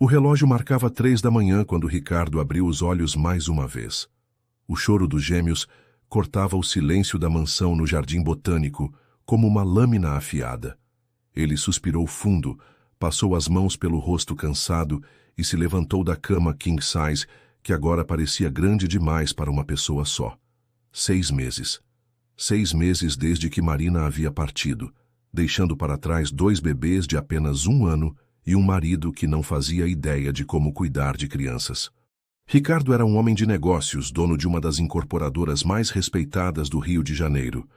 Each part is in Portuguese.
O relógio marcava 3 da manhã quando Ricardo abriu os olhos mais uma vez. O choro dos gêmeos cortava o silêncio da mansão no jardim botânico como uma lâmina afiada. Ele suspirou fundo, passou as mãos pelo rosto cansado e se levantou da cama king size, que agora parecia grande demais para uma pessoa só. 6 meses. 6 meses desde que Marina havia partido, deixando para trás 2 bebês de apenas 1 ano e um marido que não fazia ideia de como cuidar de crianças. Ricardo era um homem de negócios, dono de uma das incorporadoras mais respeitadas do Rio de Janeiro.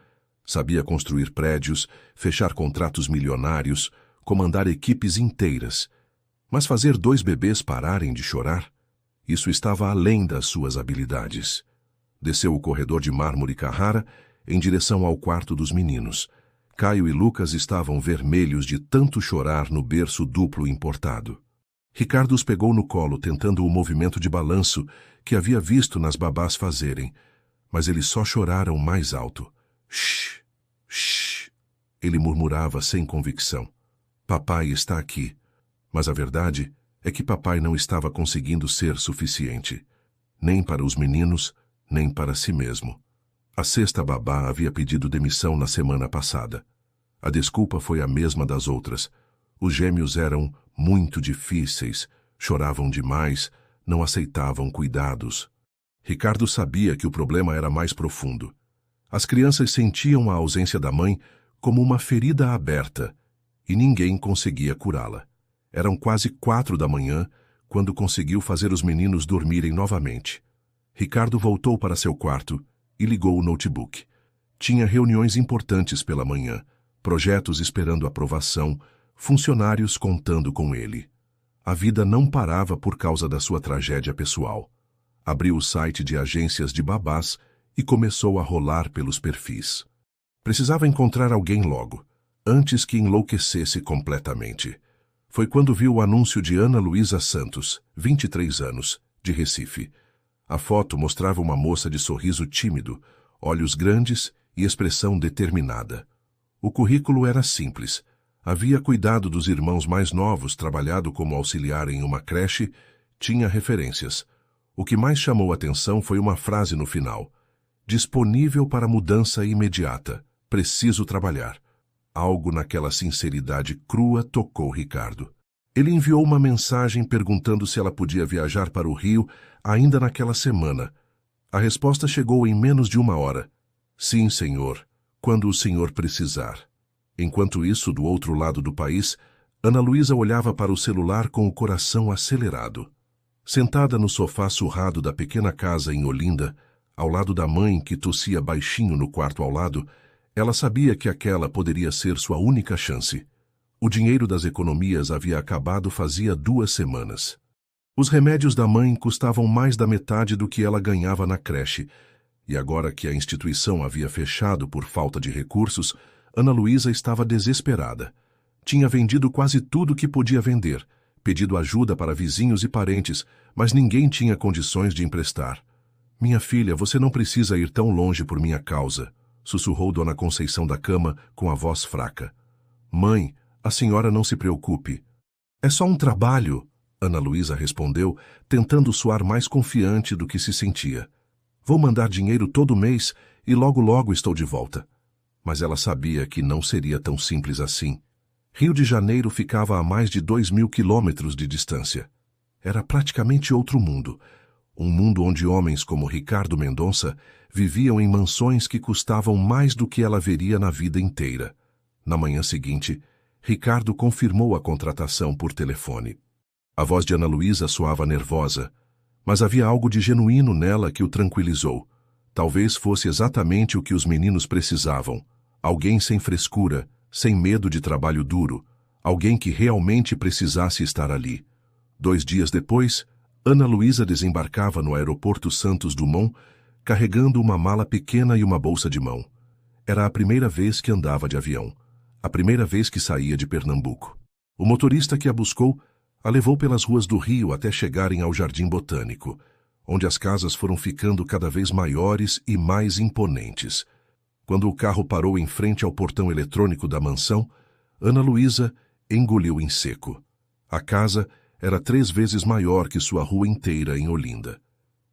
Sabia construir prédios, fechar contratos milionários, comandar equipes inteiras. Mas fazer 2 bebês pararem de chorar? Isso estava além das suas habilidades. Desceu o corredor de mármore Carrara em direção ao quarto dos meninos. Caio e Lucas estavam vermelhos de tanto chorar no berço duplo importado. Ricardo os pegou no colo, tentando o movimento de balanço que havia visto nas babás fazerem, mas eles só choraram mais alto. Shh, shh, ele murmurava sem convicção. Papai está aqui. Mas a verdade é que papai não estava conseguindo ser suficiente. Nem para os meninos, nem para si mesmo. A 6ª babá havia pedido demissão na semana passada. A desculpa foi a mesma das outras. Os gêmeos eram muito difíceis, choravam demais, não aceitavam cuidados. Ricardo sabia que o problema era mais profundo. As crianças sentiam a ausência da mãe como uma ferida aberta, e ninguém conseguia curá-la. Eram quase 4 da manhã quando conseguiu fazer os meninos dormirem novamente. Ricardo voltou para seu quarto e ligou o notebook. Tinha reuniões importantes pela manhã, projetos esperando aprovação, funcionários contando com ele. A vida não parava por causa da sua tragédia pessoal. Abriu o site de agências de babás e começou a rolar pelos perfis. Precisava encontrar alguém logo, antes que enlouquecesse completamente. Foi quando viu o anúncio de Ana Luísa Santos, 23 anos, de Recife. A foto mostrava uma moça de sorriso tímido, olhos grandes e expressão determinada. O currículo era simples. Havia cuidado dos irmãos mais novos, trabalhado como auxiliar em uma creche, tinha referências. O que mais chamou atenção foi uma frase no final. Disponível para mudança imediata. Preciso trabalhar. Algo naquela sinceridade crua tocou Ricardo. Ele enviou uma mensagem perguntando se ela podia viajar para o Rio ainda naquela semana. A resposta chegou em menos de 1 hora. Sim, senhor, quando o senhor precisar. Enquanto isso, do outro lado do país, Ana Luísa olhava para o celular com o coração acelerado. Sentada no sofá surrado da pequena casa em Olinda, ao lado da mãe que tossia baixinho no quarto ao lado, ela sabia que aquela poderia ser sua única chance. O dinheiro das economias havia acabado fazia 2 semanas. Os remédios da mãe custavam mais da metade do que ela ganhava na creche, e agora que a instituição havia fechado por falta de recursos, Ana Luísa estava desesperada. Tinha vendido quase tudo que podia vender, pedido ajuda para vizinhos e parentes, mas ninguém tinha condições de emprestar. Minha filha, você não precisa ir tão longe por minha causa, sussurrou Dona Conceição da cama com a voz fraca. Mãe, a senhora não se preocupe. É só um trabalho, Ana Luísa respondeu, tentando soar mais confiante do que se sentia. Vou mandar dinheiro todo mês e logo estou de volta. Mas ela sabia que não seria tão simples assim. Rio de Janeiro ficava a mais de 2.000 quilômetros de distância. Era praticamente outro mundo. Um mundo onde homens como Ricardo Mendonça viviam em mansões que custavam mais do que ela veria na vida inteira. Na manhã seguinte, Ricardo confirmou a contratação por telefone. A voz de Ana Luísa soava nervosa, mas havia algo de genuíno nela que o tranquilizou. Talvez fosse exatamente o que os meninos precisavam. Alguém sem frescura, sem medo de trabalho duro. Alguém que realmente precisasse estar ali. 2 dias depois, Ana Luísa desembarcava no aeroporto Santos Dumont, carregando uma mala pequena e uma bolsa de mão. Era a primeira vez que andava de avião. A primeira vez que saía de Pernambuco. O motorista que a buscou a levou pelas ruas do Rio até chegarem ao Jardim Botânico, onde as casas foram ficando cada vez maiores e mais imponentes. Quando o carro parou em frente ao portão eletrônico da mansão, Ana Luísa engoliu em seco. A casa Era 3 vezes maior que sua rua inteira em Olinda.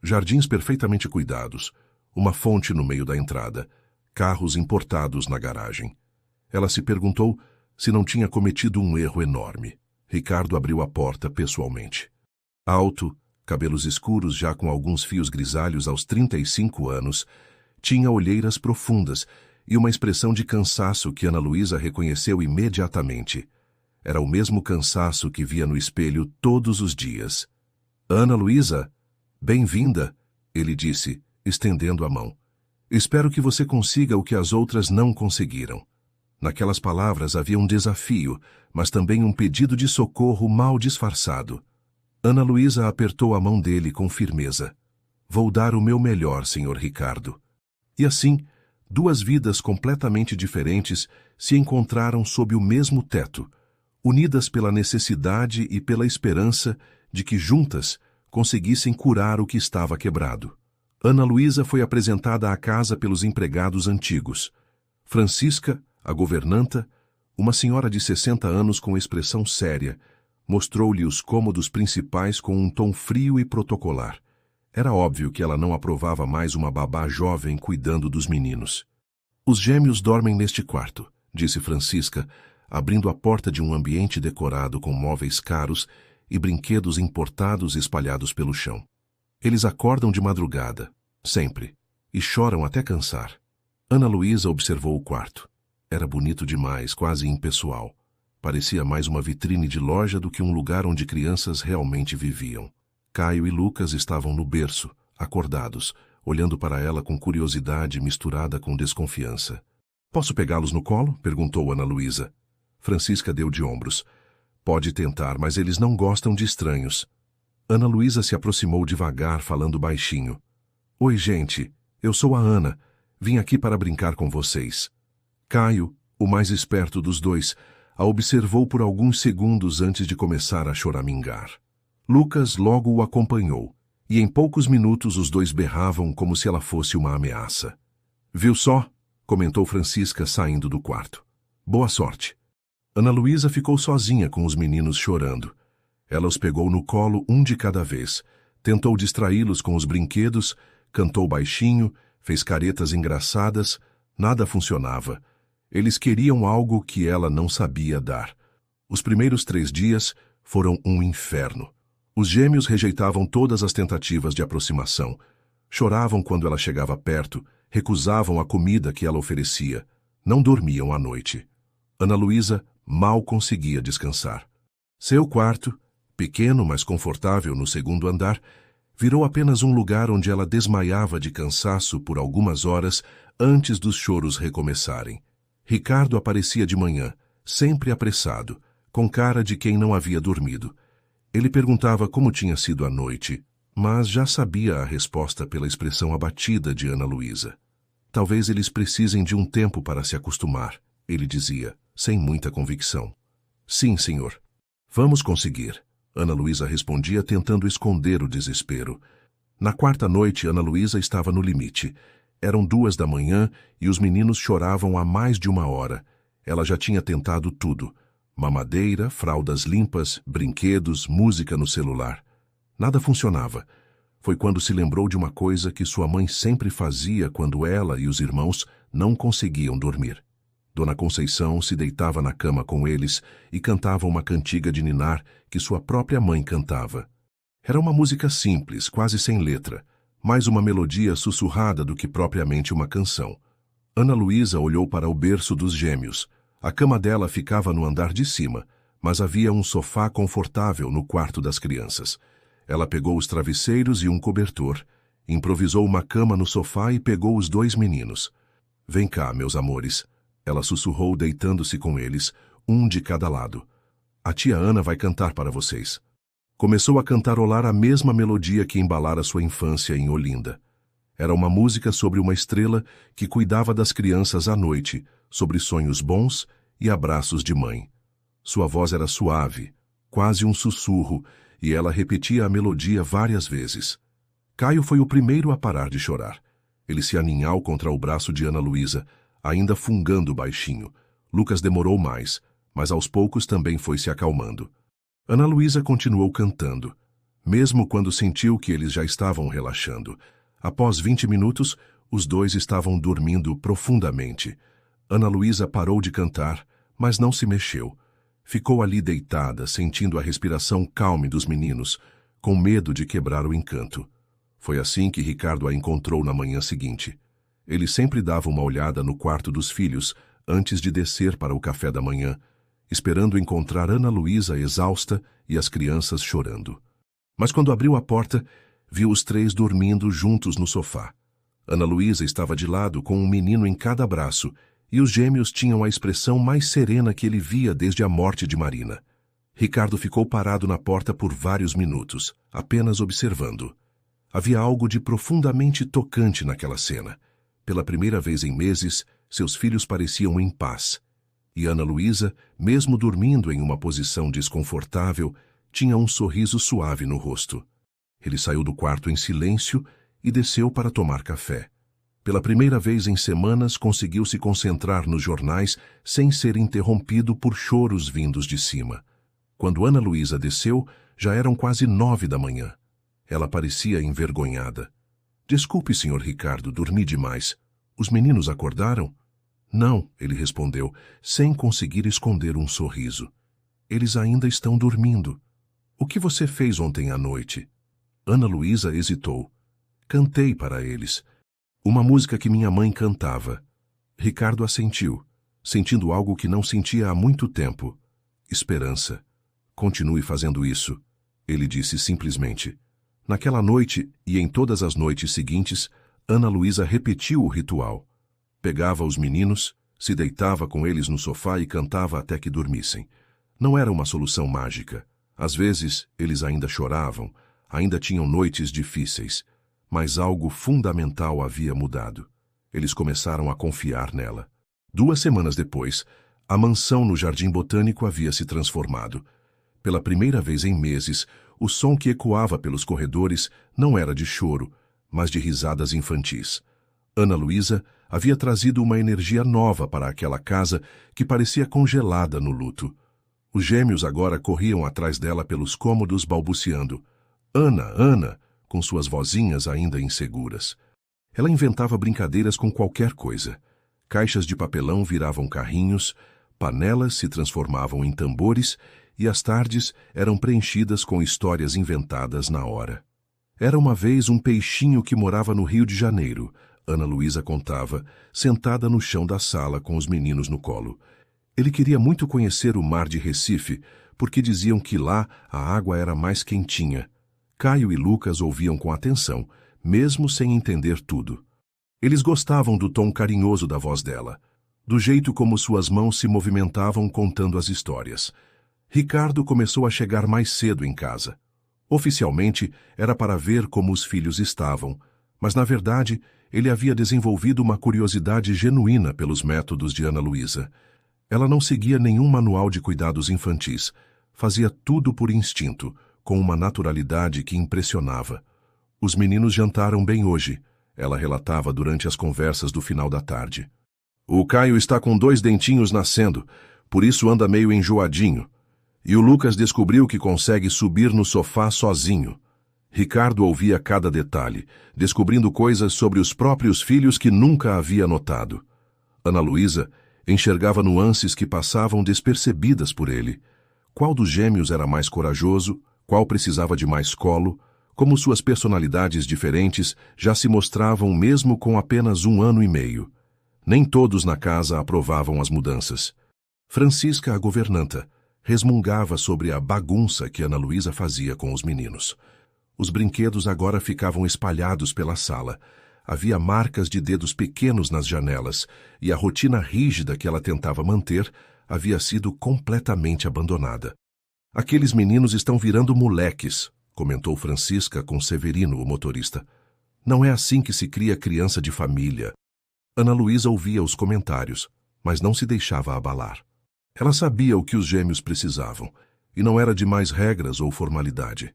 Jardins perfeitamente cuidados, uma fonte no meio da entrada, carros importados na garagem. Ela se perguntou se não tinha cometido um erro enorme. Ricardo abriu a porta pessoalmente. Alto, cabelos escuros já com alguns fios grisalhos aos 35 anos, tinha olheiras profundas e uma expressão de cansaço que Ana Luísa reconheceu imediatamente. Era o mesmo cansaço que via no espelho todos os dias. Ana Luísa, bem-vinda, ele disse, estendendo a mão. Espero que você consiga o que as outras não conseguiram. Naquelas palavras havia um desafio, mas também um pedido de socorro mal disfarçado. Ana Luísa apertou a mão dele com firmeza. Vou dar o meu melhor, Sr. Ricardo. E assim, 2 vidas completamente diferentes se encontraram sob o mesmo teto, unidas pela necessidade e pela esperança de que juntas conseguissem curar o que estava quebrado. Ana Luísa foi apresentada à casa pelos empregados antigos. Francisca, a governanta, uma senhora de 60 anos com expressão séria, mostrou-lhe os cômodos principais com um tom frio e protocolar. Era óbvio que ela não aprovava mais uma babá jovem cuidando dos meninos. Os gêmeos dormem neste quarto, disse Francisca, abrindo a porta de um ambiente decorado com móveis caros e brinquedos importados espalhados pelo chão. Eles acordam de madrugada, sempre, e choram até cansar. Ana Luísa observou o quarto. Era bonito demais, quase impessoal. Parecia mais uma vitrine de loja do que um lugar onde crianças realmente viviam. Caio e Lucas estavam no berço, acordados, olhando para ela com curiosidade misturada com desconfiança. Posso pegá-los no colo? Perguntou Ana Luísa. Francisca deu de ombros. Pode tentar, mas eles não gostam de estranhos. Ana Luísa se aproximou devagar, falando baixinho. Oi, gente, eu sou a Ana. Vim aqui para brincar com vocês. Caio, o mais esperto dos dois, a observou por alguns segundos antes de começar a choramingar. Lucas logo o acompanhou, e em poucos minutos os dois berravam como se ela fosse uma ameaça. Viu só? Comentou Francisca saindo do quarto. Boa sorte. Ana Luísa ficou sozinha com os meninos chorando. Ela os pegou no colo um de cada vez, tentou distraí-los com os brinquedos, cantou baixinho, fez caretas engraçadas, nada funcionava. Eles queriam algo que ela não sabia dar. Os primeiros 3 dias foram um inferno. Os gêmeos rejeitavam todas as tentativas de aproximação. Choravam quando ela chegava perto, recusavam a comida que ela oferecia. Não dormiam à noite. Ana Luísa mal conseguia descansar. Seu quarto, pequeno mas confortável no 2º andar, virou apenas um lugar onde ela desmaiava de cansaço por algumas horas antes dos choros recomeçarem. Ricardo aparecia de manhã, sempre apressado, com cara de quem não havia dormido. Ele perguntava como tinha sido a noite, mas já sabia a resposta pela expressão abatida de Ana Luísa. Talvez eles precisem de um tempo para se acostumar, ele dizia, sem muita convicção. Sim, senhor. Vamos conseguir, Ana Luísa respondia tentando esconder o desespero. Na 4ª noite, Ana Luísa estava no limite. Eram 2 da manhã e os meninos choravam há mais de 1 hora. Ela já tinha tentado tudo. Mamadeira, fraldas limpas, brinquedos, música no celular. Nada funcionava. Foi quando se lembrou de uma coisa que sua mãe sempre fazia quando ela e os irmãos não conseguiam dormir. Dona Conceição se deitava na cama com eles e cantava uma cantiga de ninar que sua própria mãe cantava. Era uma música simples, quase sem letra, mais uma melodia sussurrada do que propriamente uma canção. Ana Luísa olhou para o berço dos gêmeos. A cama dela ficava no andar de cima, mas havia um sofá confortável no quarto das crianças. Ela pegou os travesseiros e um cobertor, improvisou uma cama no sofá e pegou os 2 meninos. Vem cá, meus amores. Ela sussurrou deitando-se com eles, um de cada lado. A tia Ana vai cantar para vocês. Começou a cantarolar a mesma melodia que embalara sua infância em Olinda. Era uma música sobre uma estrela que cuidava das crianças à noite, sobre sonhos bons e abraços de mãe. Sua voz era suave, quase um sussurro, e ela repetia a melodia várias vezes. Caio foi o primeiro a parar de chorar. Ele se aninhou contra o braço de Ana Luísa, ainda fungando baixinho. Lucas demorou mais, mas aos poucos também foi se acalmando. Ana Luísa continuou cantando, mesmo quando sentiu que eles já estavam relaxando. Após 20 minutos, os dois estavam dormindo profundamente. Ana Luísa parou de cantar, mas não se mexeu. Ficou ali deitada, sentindo a respiração calme dos meninos, com medo de quebrar o encanto. Foi assim que Ricardo a encontrou na manhã seguinte. Ele sempre dava uma olhada no quarto dos filhos antes de descer para o café da manhã, esperando encontrar Ana Luísa exausta e as crianças chorando. Mas quando abriu a porta, viu os três dormindo juntos no sofá. Ana Luísa estava de lado com um menino em cada braço, e os gêmeos tinham a expressão mais serena que ele via desde a morte de Marina. Ricardo ficou parado na porta por vários minutos, apenas observando. Havia algo de profundamente tocante naquela cena. Pela primeira vez em meses, seus filhos pareciam em paz. E Ana Luísa, mesmo dormindo em uma posição desconfortável, tinha um sorriso suave no rosto. Ele saiu do quarto em silêncio e desceu para tomar café. Pela primeira vez em semanas, conseguiu se concentrar nos jornais sem ser interrompido por choros vindos de cima. Quando Ana Luísa desceu, já eram quase 9 da manhã. Ela parecia envergonhada. Desculpe, Sr. Ricardo, dormi demais. Os meninos acordaram? Não, ele respondeu, sem conseguir esconder um sorriso. Eles ainda estão dormindo. O que você fez ontem à noite? Ana Luísa hesitou. Cantei para eles. Uma música que minha mãe cantava. Ricardo assentiu, sentindo algo que não sentia há muito tempo. Esperança. Continue fazendo isso, ele disse simplesmente. Naquela noite e em todas as noites seguintes, Ana Luísa repetiu o ritual. Pegava os meninos, se deitava com eles no sofá e cantava até que dormissem. Não era uma solução mágica. Às vezes, eles ainda choravam, ainda tinham noites difíceis. Mas algo fundamental havia mudado. Eles começaram a confiar nela. 2 semanas depois, a mansão no Jardim Botânico havia se transformado. Pela primeira vez em meses, o som que ecoava pelos corredores não era de choro, mas de risadas infantis. Ana Luísa havia trazido uma energia nova para aquela casa que parecia congelada no luto. Os gêmeos agora corriam atrás dela pelos cômodos balbuciando. Ana, Ana, com suas vozinhas ainda inseguras. Ela inventava brincadeiras com qualquer coisa. Caixas de papelão viravam carrinhos, panelas se transformavam em tambores e as tardes eram preenchidas com histórias inventadas na hora. Era uma vez um peixinho que morava no Rio de Janeiro, Ana Luísa contava, sentada no chão da sala com os meninos no colo. Ele queria muito conhecer o mar de Recife, porque diziam que lá a água era mais quentinha. Caio e Lucas ouviam com atenção, mesmo sem entender tudo. Eles gostavam do tom carinhoso da voz dela, do jeito como suas mãos se movimentavam contando as histórias. Ricardo começou a chegar mais cedo em casa. Oficialmente, era para ver como os filhos estavam, mas na verdade, ele havia desenvolvido uma curiosidade genuína pelos métodos de Ana Luísa. Ela não seguia nenhum manual de cuidados infantis, fazia tudo por instinto, com uma naturalidade que impressionava. Os meninos jantaram bem hoje, ela relatava durante as conversas do final da tarde. O Caio está com 2 dentinhos nascendo, por isso anda meio enjoadinho. E o Lucas descobriu que consegue subir no sofá sozinho. Ricardo ouvia cada detalhe, descobrindo coisas sobre os próprios filhos que nunca havia notado. Ana Luísa enxergava nuances que passavam despercebidas por ele. Qual dos gêmeos era mais corajoso? Qual precisava de mais colo? Como suas personalidades diferentes já se mostravam mesmo com apenas 1 ano e meio. Nem todos na casa aprovavam as mudanças. Francisca, a governanta, resmungava sobre a bagunça que Ana Luísa fazia com os meninos. Os brinquedos agora ficavam espalhados pela sala. Havia marcas de dedos pequenos nas janelas, e a rotina rígida que ela tentava manter havia sido completamente abandonada. Aqueles meninos estão virando moleques, comentou Francisca com Severino, o motorista. Não é assim que se cria criança de família. Ana Luísa ouvia os comentários, mas não se deixava abalar. Ela sabia o que os gêmeos precisavam, e não era de mais regras ou formalidade.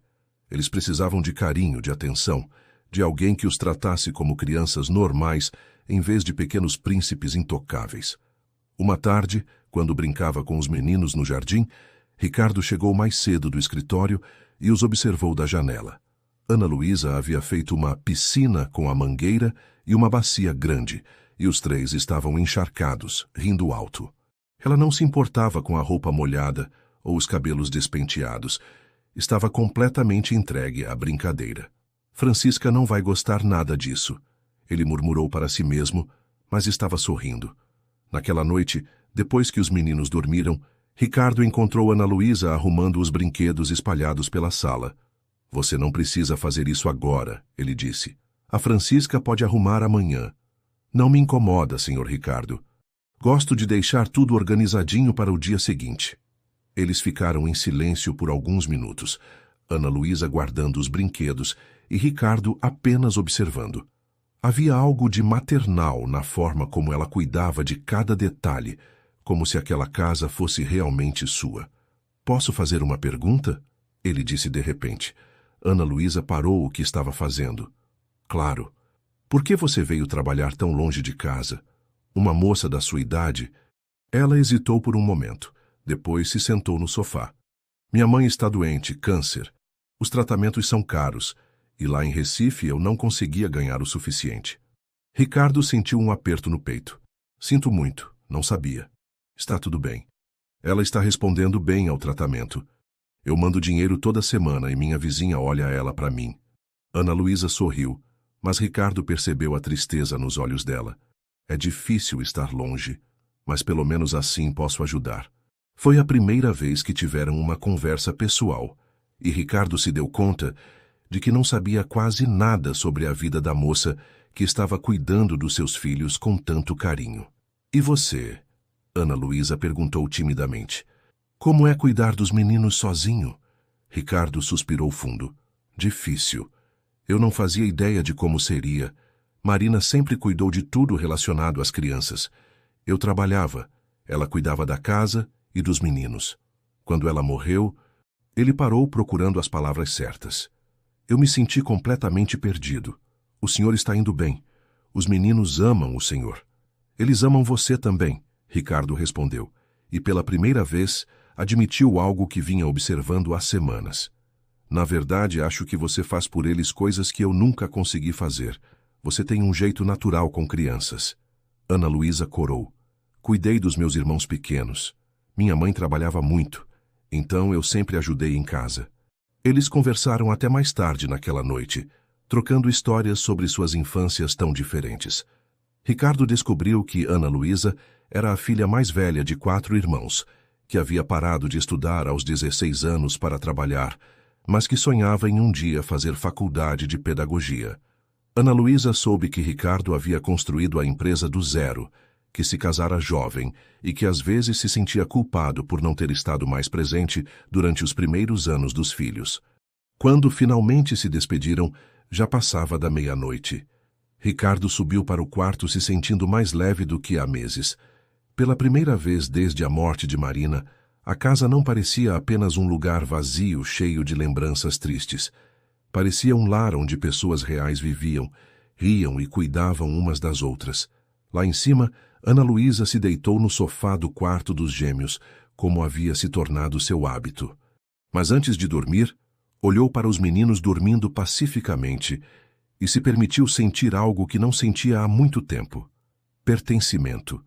Eles precisavam de carinho, de atenção, de alguém que os tratasse como crianças normais em vez de pequenos príncipes intocáveis. Uma tarde, quando brincava com os meninos no jardim, Ricardo chegou mais cedo do escritório e os observou da janela. Ana Luísa havia feito uma piscina com a mangueira e uma bacia grande, e os três estavam encharcados, rindo alto. Ela não se importava com a roupa molhada ou os cabelos despenteados. Estava completamente entregue à brincadeira. Francisca não vai gostar nada disso. Ele murmurou para si mesmo, mas estava sorrindo. Naquela noite, depois que os meninos dormiram, Ricardo encontrou Ana Luísa arrumando os brinquedos espalhados pela sala. Você não precisa fazer isso agora, ele disse. A Francisca pode arrumar amanhã. Não me incomoda, Sr. Ricardo. Gosto de deixar tudo organizadinho para o dia seguinte. Eles ficaram em silêncio por alguns minutos, Ana Luísa guardando os brinquedos e Ricardo apenas observando. Havia algo de maternal na forma como ela cuidava de cada detalhe, como se aquela casa fosse realmente sua. Posso fazer uma pergunta? Ele disse de repente. Ana Luísa parou o que estava fazendo. Claro. Por que você veio trabalhar tão longe de casa? Uma moça da sua idade? Ela hesitou por um momento. Depois se sentou no sofá. Minha mãe está doente, câncer. Os tratamentos são caros, e lá em Recife eu não conseguia ganhar o suficiente. Ricardo sentiu um aperto no peito. Sinto muito, não sabia. Está tudo bem. Ela está respondendo bem ao tratamento. Eu mando dinheiro toda semana e minha vizinha olha ela para mim. Ana Luísa sorriu, mas Ricardo percebeu a tristeza nos olhos dela. É difícil estar longe, mas pelo menos assim posso ajudar. Foi a primeira vez que tiveram uma conversa pessoal, e Ricardo se deu conta de que não sabia quase nada sobre a vida da moça que estava cuidando dos seus filhos com tanto carinho. E você? Ana Luísa perguntou timidamente. Como é cuidar dos meninos sozinho? Ricardo suspirou fundo. Difícil. Eu não fazia ideia de como seria. Marina sempre cuidou de tudo relacionado às crianças. Eu trabalhava, ela cuidava da casa e dos meninos. Quando ela morreu, ele parou procurando as palavras certas. Eu me senti completamente perdido. O senhor está indo bem. Os meninos amam o senhor. Eles amam você também, Ricardo respondeu, e pela primeira vez admitiu algo que vinha observando há semanas. Na verdade, acho que você faz por eles coisas que eu nunca consegui fazer. Você tem um jeito natural com crianças. Ana Luísa corou. Cuidei dos meus irmãos pequenos. Minha mãe trabalhava muito, então eu sempre ajudei em casa. Eles conversaram até mais tarde naquela noite, trocando histórias sobre suas infâncias tão diferentes. Ricardo descobriu que Ana Luísa era a filha mais velha de 4 irmãos, que havia parado de estudar aos 16 anos para trabalhar, mas que sonhava em um dia fazer faculdade de pedagogia. Ana Luísa soube que Ricardo havia construído a empresa do zero, que se casara jovem e que às vezes se sentia culpado por não ter estado mais presente durante os primeiros anos dos filhos. Quando finalmente se despediram, já passava da meia-noite. Ricardo subiu para o quarto se sentindo mais leve do que há meses. Pela primeira vez desde a morte de Marina, a casa não parecia apenas um lugar vazio cheio de lembranças tristes. Parecia um lar onde pessoas reais viviam, riam e cuidavam umas das outras. Lá em cima, Ana Luísa se deitou no sofá do quarto dos gêmeos, como havia se tornado seu hábito. Mas antes de dormir, olhou para os meninos dormindo pacificamente e se permitiu sentir algo que não sentia há muito tempo. Pertencimento.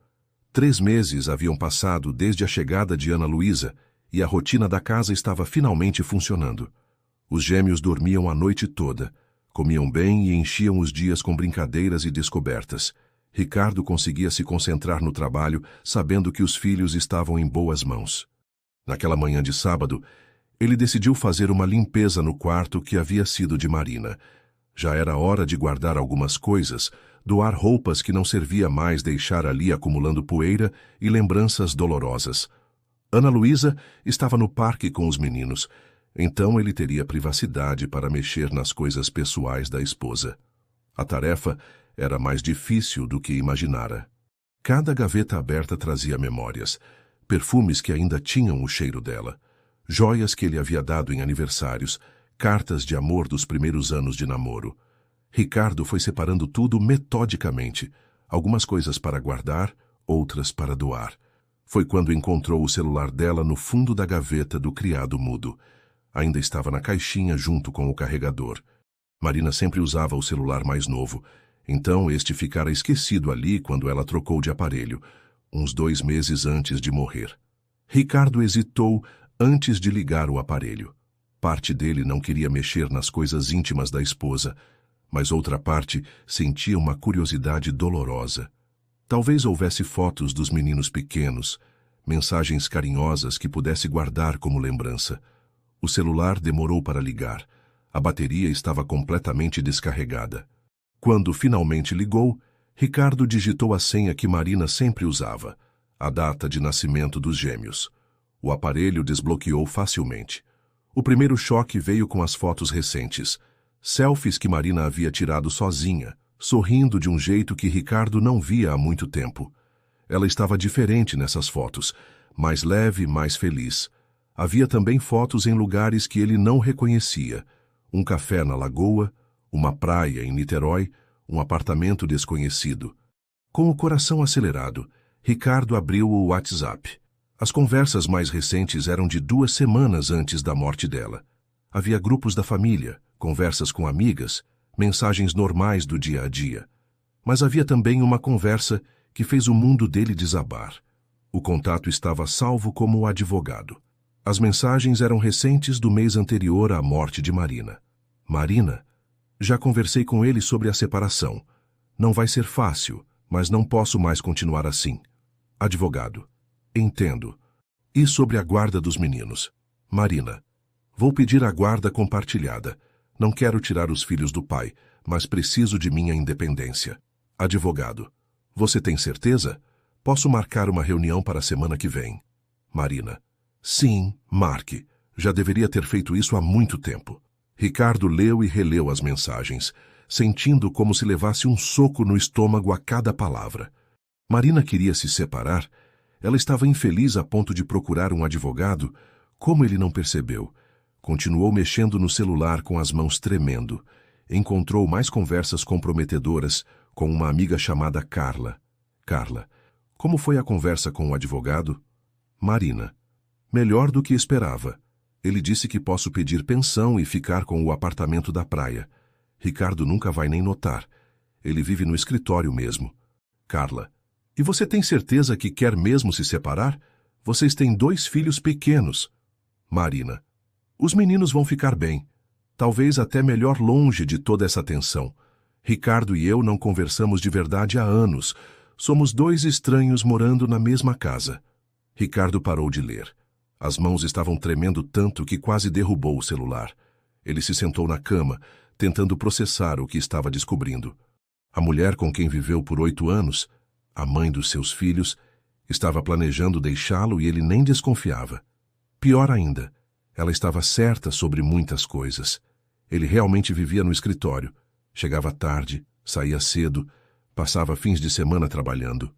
3 meses haviam passado desde a chegada de Ana Luísa e a rotina da casa estava finalmente funcionando. Os gêmeos dormiam a noite toda, comiam bem e enchiam os dias com brincadeiras e descobertas. Ricardo conseguia se concentrar no trabalho, sabendo que os filhos estavam em boas mãos. Naquela manhã de sábado, ele decidiu fazer uma limpeza no quarto que havia sido de Marina. Já era hora de guardar algumas coisas, doar roupas que não servia mais deixar ali acumulando poeira e lembranças dolorosas. Ana Luísa estava no parque com os meninos, então ele teria privacidade para mexer nas coisas pessoais da esposa. A tarefa era mais difícil do que imaginara. Cada gaveta aberta trazia memórias, perfumes que ainda tinham o cheiro dela, joias que ele havia dado em aniversários, cartas de amor dos primeiros anos de namoro. Ricardo foi separando tudo metodicamente, algumas coisas para guardar, outras para doar. Foi quando encontrou o celular dela no fundo da gaveta do criado mudo. Ainda estava na caixinha junto com o carregador. Marina sempre usava o celular mais novo, então este ficara esquecido ali quando ela trocou de aparelho, uns 2 meses antes de morrer. Ricardo hesitou antes de ligar o aparelho. Parte dele não queria mexer nas coisas íntimas da esposa, mas outra parte sentia uma curiosidade dolorosa. Talvez houvesse fotos dos meninos pequenos, mensagens carinhosas que pudesse guardar como lembrança. O celular demorou para ligar. A bateria estava completamente descarregada. Quando finalmente ligou, Ricardo digitou a senha que Marina sempre usava, a data de nascimento dos gêmeos. O aparelho desbloqueou facilmente. O primeiro choque veio com as fotos recentes, selfies que Marina havia tirado sozinha, sorrindo de um jeito que Ricardo não via há muito tempo. Ela estava diferente nessas fotos, mais leve, mais feliz. Havia também fotos em lugares que ele não reconhecia. Um café na lagoa, uma praia em Niterói, um apartamento desconhecido. Com o coração acelerado, Ricardo abriu o WhatsApp. As conversas mais recentes eram de 2 semanas antes da morte dela. Havia grupos da família, conversas com amigas, mensagens normais do dia a dia. Mas havia também uma conversa que fez o mundo dele desabar. O contato estava salvo como advogado. As mensagens eram recentes do mês anterior à morte de Marina. Marina, já conversei com ele sobre a separação. Não vai ser fácil, mas não posso mais continuar assim. Advogado, entendo. E sobre a guarda dos meninos? Marina, vou pedir a guarda compartilhada. Não quero tirar os filhos do pai, mas preciso de minha independência. Advogado, você tem certeza? Posso marcar uma reunião para a semana que vem? Marina, sim, marque. Já deveria ter feito isso há muito tempo. Ricardo leu e releu as mensagens, sentindo como se levasse um soco no estômago a cada palavra. Marina queria se separar. Ela estava infeliz a ponto de procurar um advogado. Como ele não percebeu? Continuou mexendo no celular com as mãos tremendo. Encontrou mais conversas comprometedoras com uma amiga chamada Carla. Carla, como foi a conversa com o advogado? Marina, melhor do que esperava. Ele disse que posso pedir pensão e ficar com o apartamento da praia. Ricardo nunca vai nem notar. Ele vive no escritório mesmo. Carla, e você tem certeza que quer mesmo se separar? Vocês têm 2 filhos pequenos. Marina, os meninos vão ficar bem. Talvez até melhor longe de toda essa tensão. Ricardo e eu não conversamos de verdade há anos. Somos 2 estranhos morando na mesma casa. Ricardo parou de ler. As mãos estavam tremendo tanto que quase derrubou o celular. Ele se sentou na cama, tentando processar o que estava descobrindo. A mulher com quem viveu por 8 anos, a mãe dos seus filhos, estava planejando deixá-lo e ele nem desconfiava. Pior ainda, ela estava certa sobre muitas coisas. Ele realmente vivia no escritório. Chegava tarde, saía cedo, passava fins de semana trabalhando.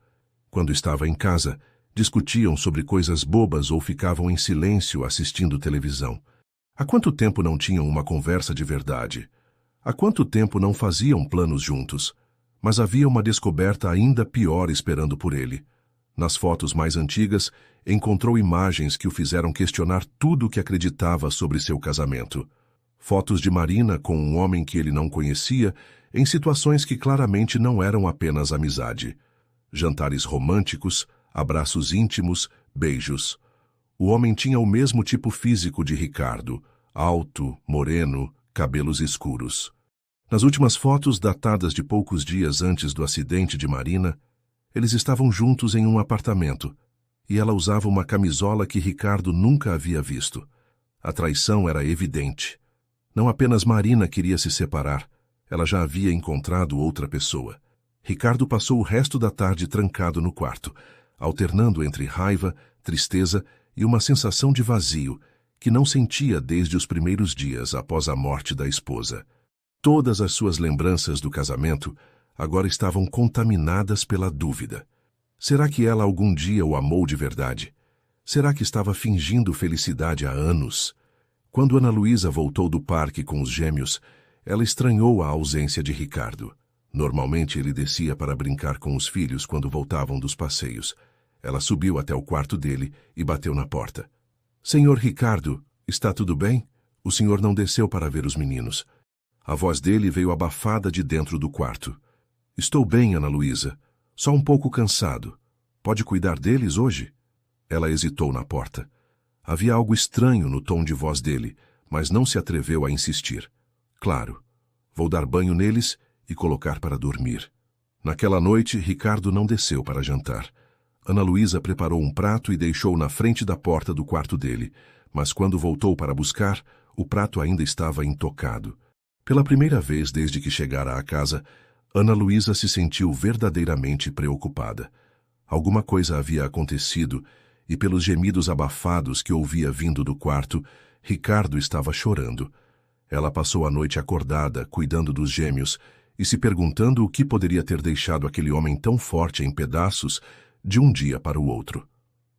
Quando estava em casa, discutiam sobre coisas bobas ou ficavam em silêncio assistindo televisão. Há quanto tempo não tinham uma conversa de verdade? Há quanto tempo não faziam planos juntos? Mas havia uma descoberta ainda pior esperando por ele. Nas fotos mais antigas, encontrou imagens que o fizeram questionar tudo o que acreditava sobre seu casamento. Fotos de Marina com um homem que ele não conhecia, em situações que claramente não eram apenas amizade. Jantares românticos, abraços íntimos, beijos. O homem tinha o mesmo tipo físico de Ricardo, alto, moreno, cabelos escuros. Nas últimas fotos, datadas de poucos dias antes do acidente de Marina, eles estavam juntos em um apartamento, e ela usava uma camisola que Ricardo nunca havia visto. A traição era evidente. Não apenas Marina queria se separar, ela já havia encontrado outra pessoa. Ricardo passou o resto da tarde trancado no quarto, alternando entre raiva, tristeza e uma sensação de vazio que não sentia desde os primeiros dias após a morte da esposa. Todas as suas lembranças do casamento agora estavam contaminadas pela dúvida. Será que ela algum dia o amou de verdade? Será que estava fingindo felicidade há anos? Quando Ana Luísa voltou do parque com os gêmeos, ela estranhou a ausência de Ricardo. Normalmente ele descia para brincar com os filhos quando voltavam dos passeios. Ela subiu até o quarto dele e bateu na porta. Senhor Ricardo, está tudo bem? O senhor não desceu para ver os meninos. A voz dele veio abafada de dentro do quarto. Estou bem, Ana Luísa. Só um pouco cansado. Pode cuidar deles hoje? Ela hesitou na porta. Havia algo estranho no tom de voz dele, mas não se atreveu a insistir. Claro, vou dar banho neles e colocar para dormir. Naquela noite, Ricardo não desceu para jantar. Ana Luísa preparou um prato e deixou na frente da porta do quarto dele, mas quando voltou para buscar, o prato ainda estava intocado. Pela primeira vez desde que chegara à casa, Ana Luísa se sentiu verdadeiramente preocupada. Alguma coisa havia acontecido, e pelos gemidos abafados que ouvia vindo do quarto, Ricardo estava chorando. Ela passou a noite acordada, cuidando dos gêmeos, e se perguntando o que poderia ter deixado aquele homem tão forte em pedaços de um dia para o outro.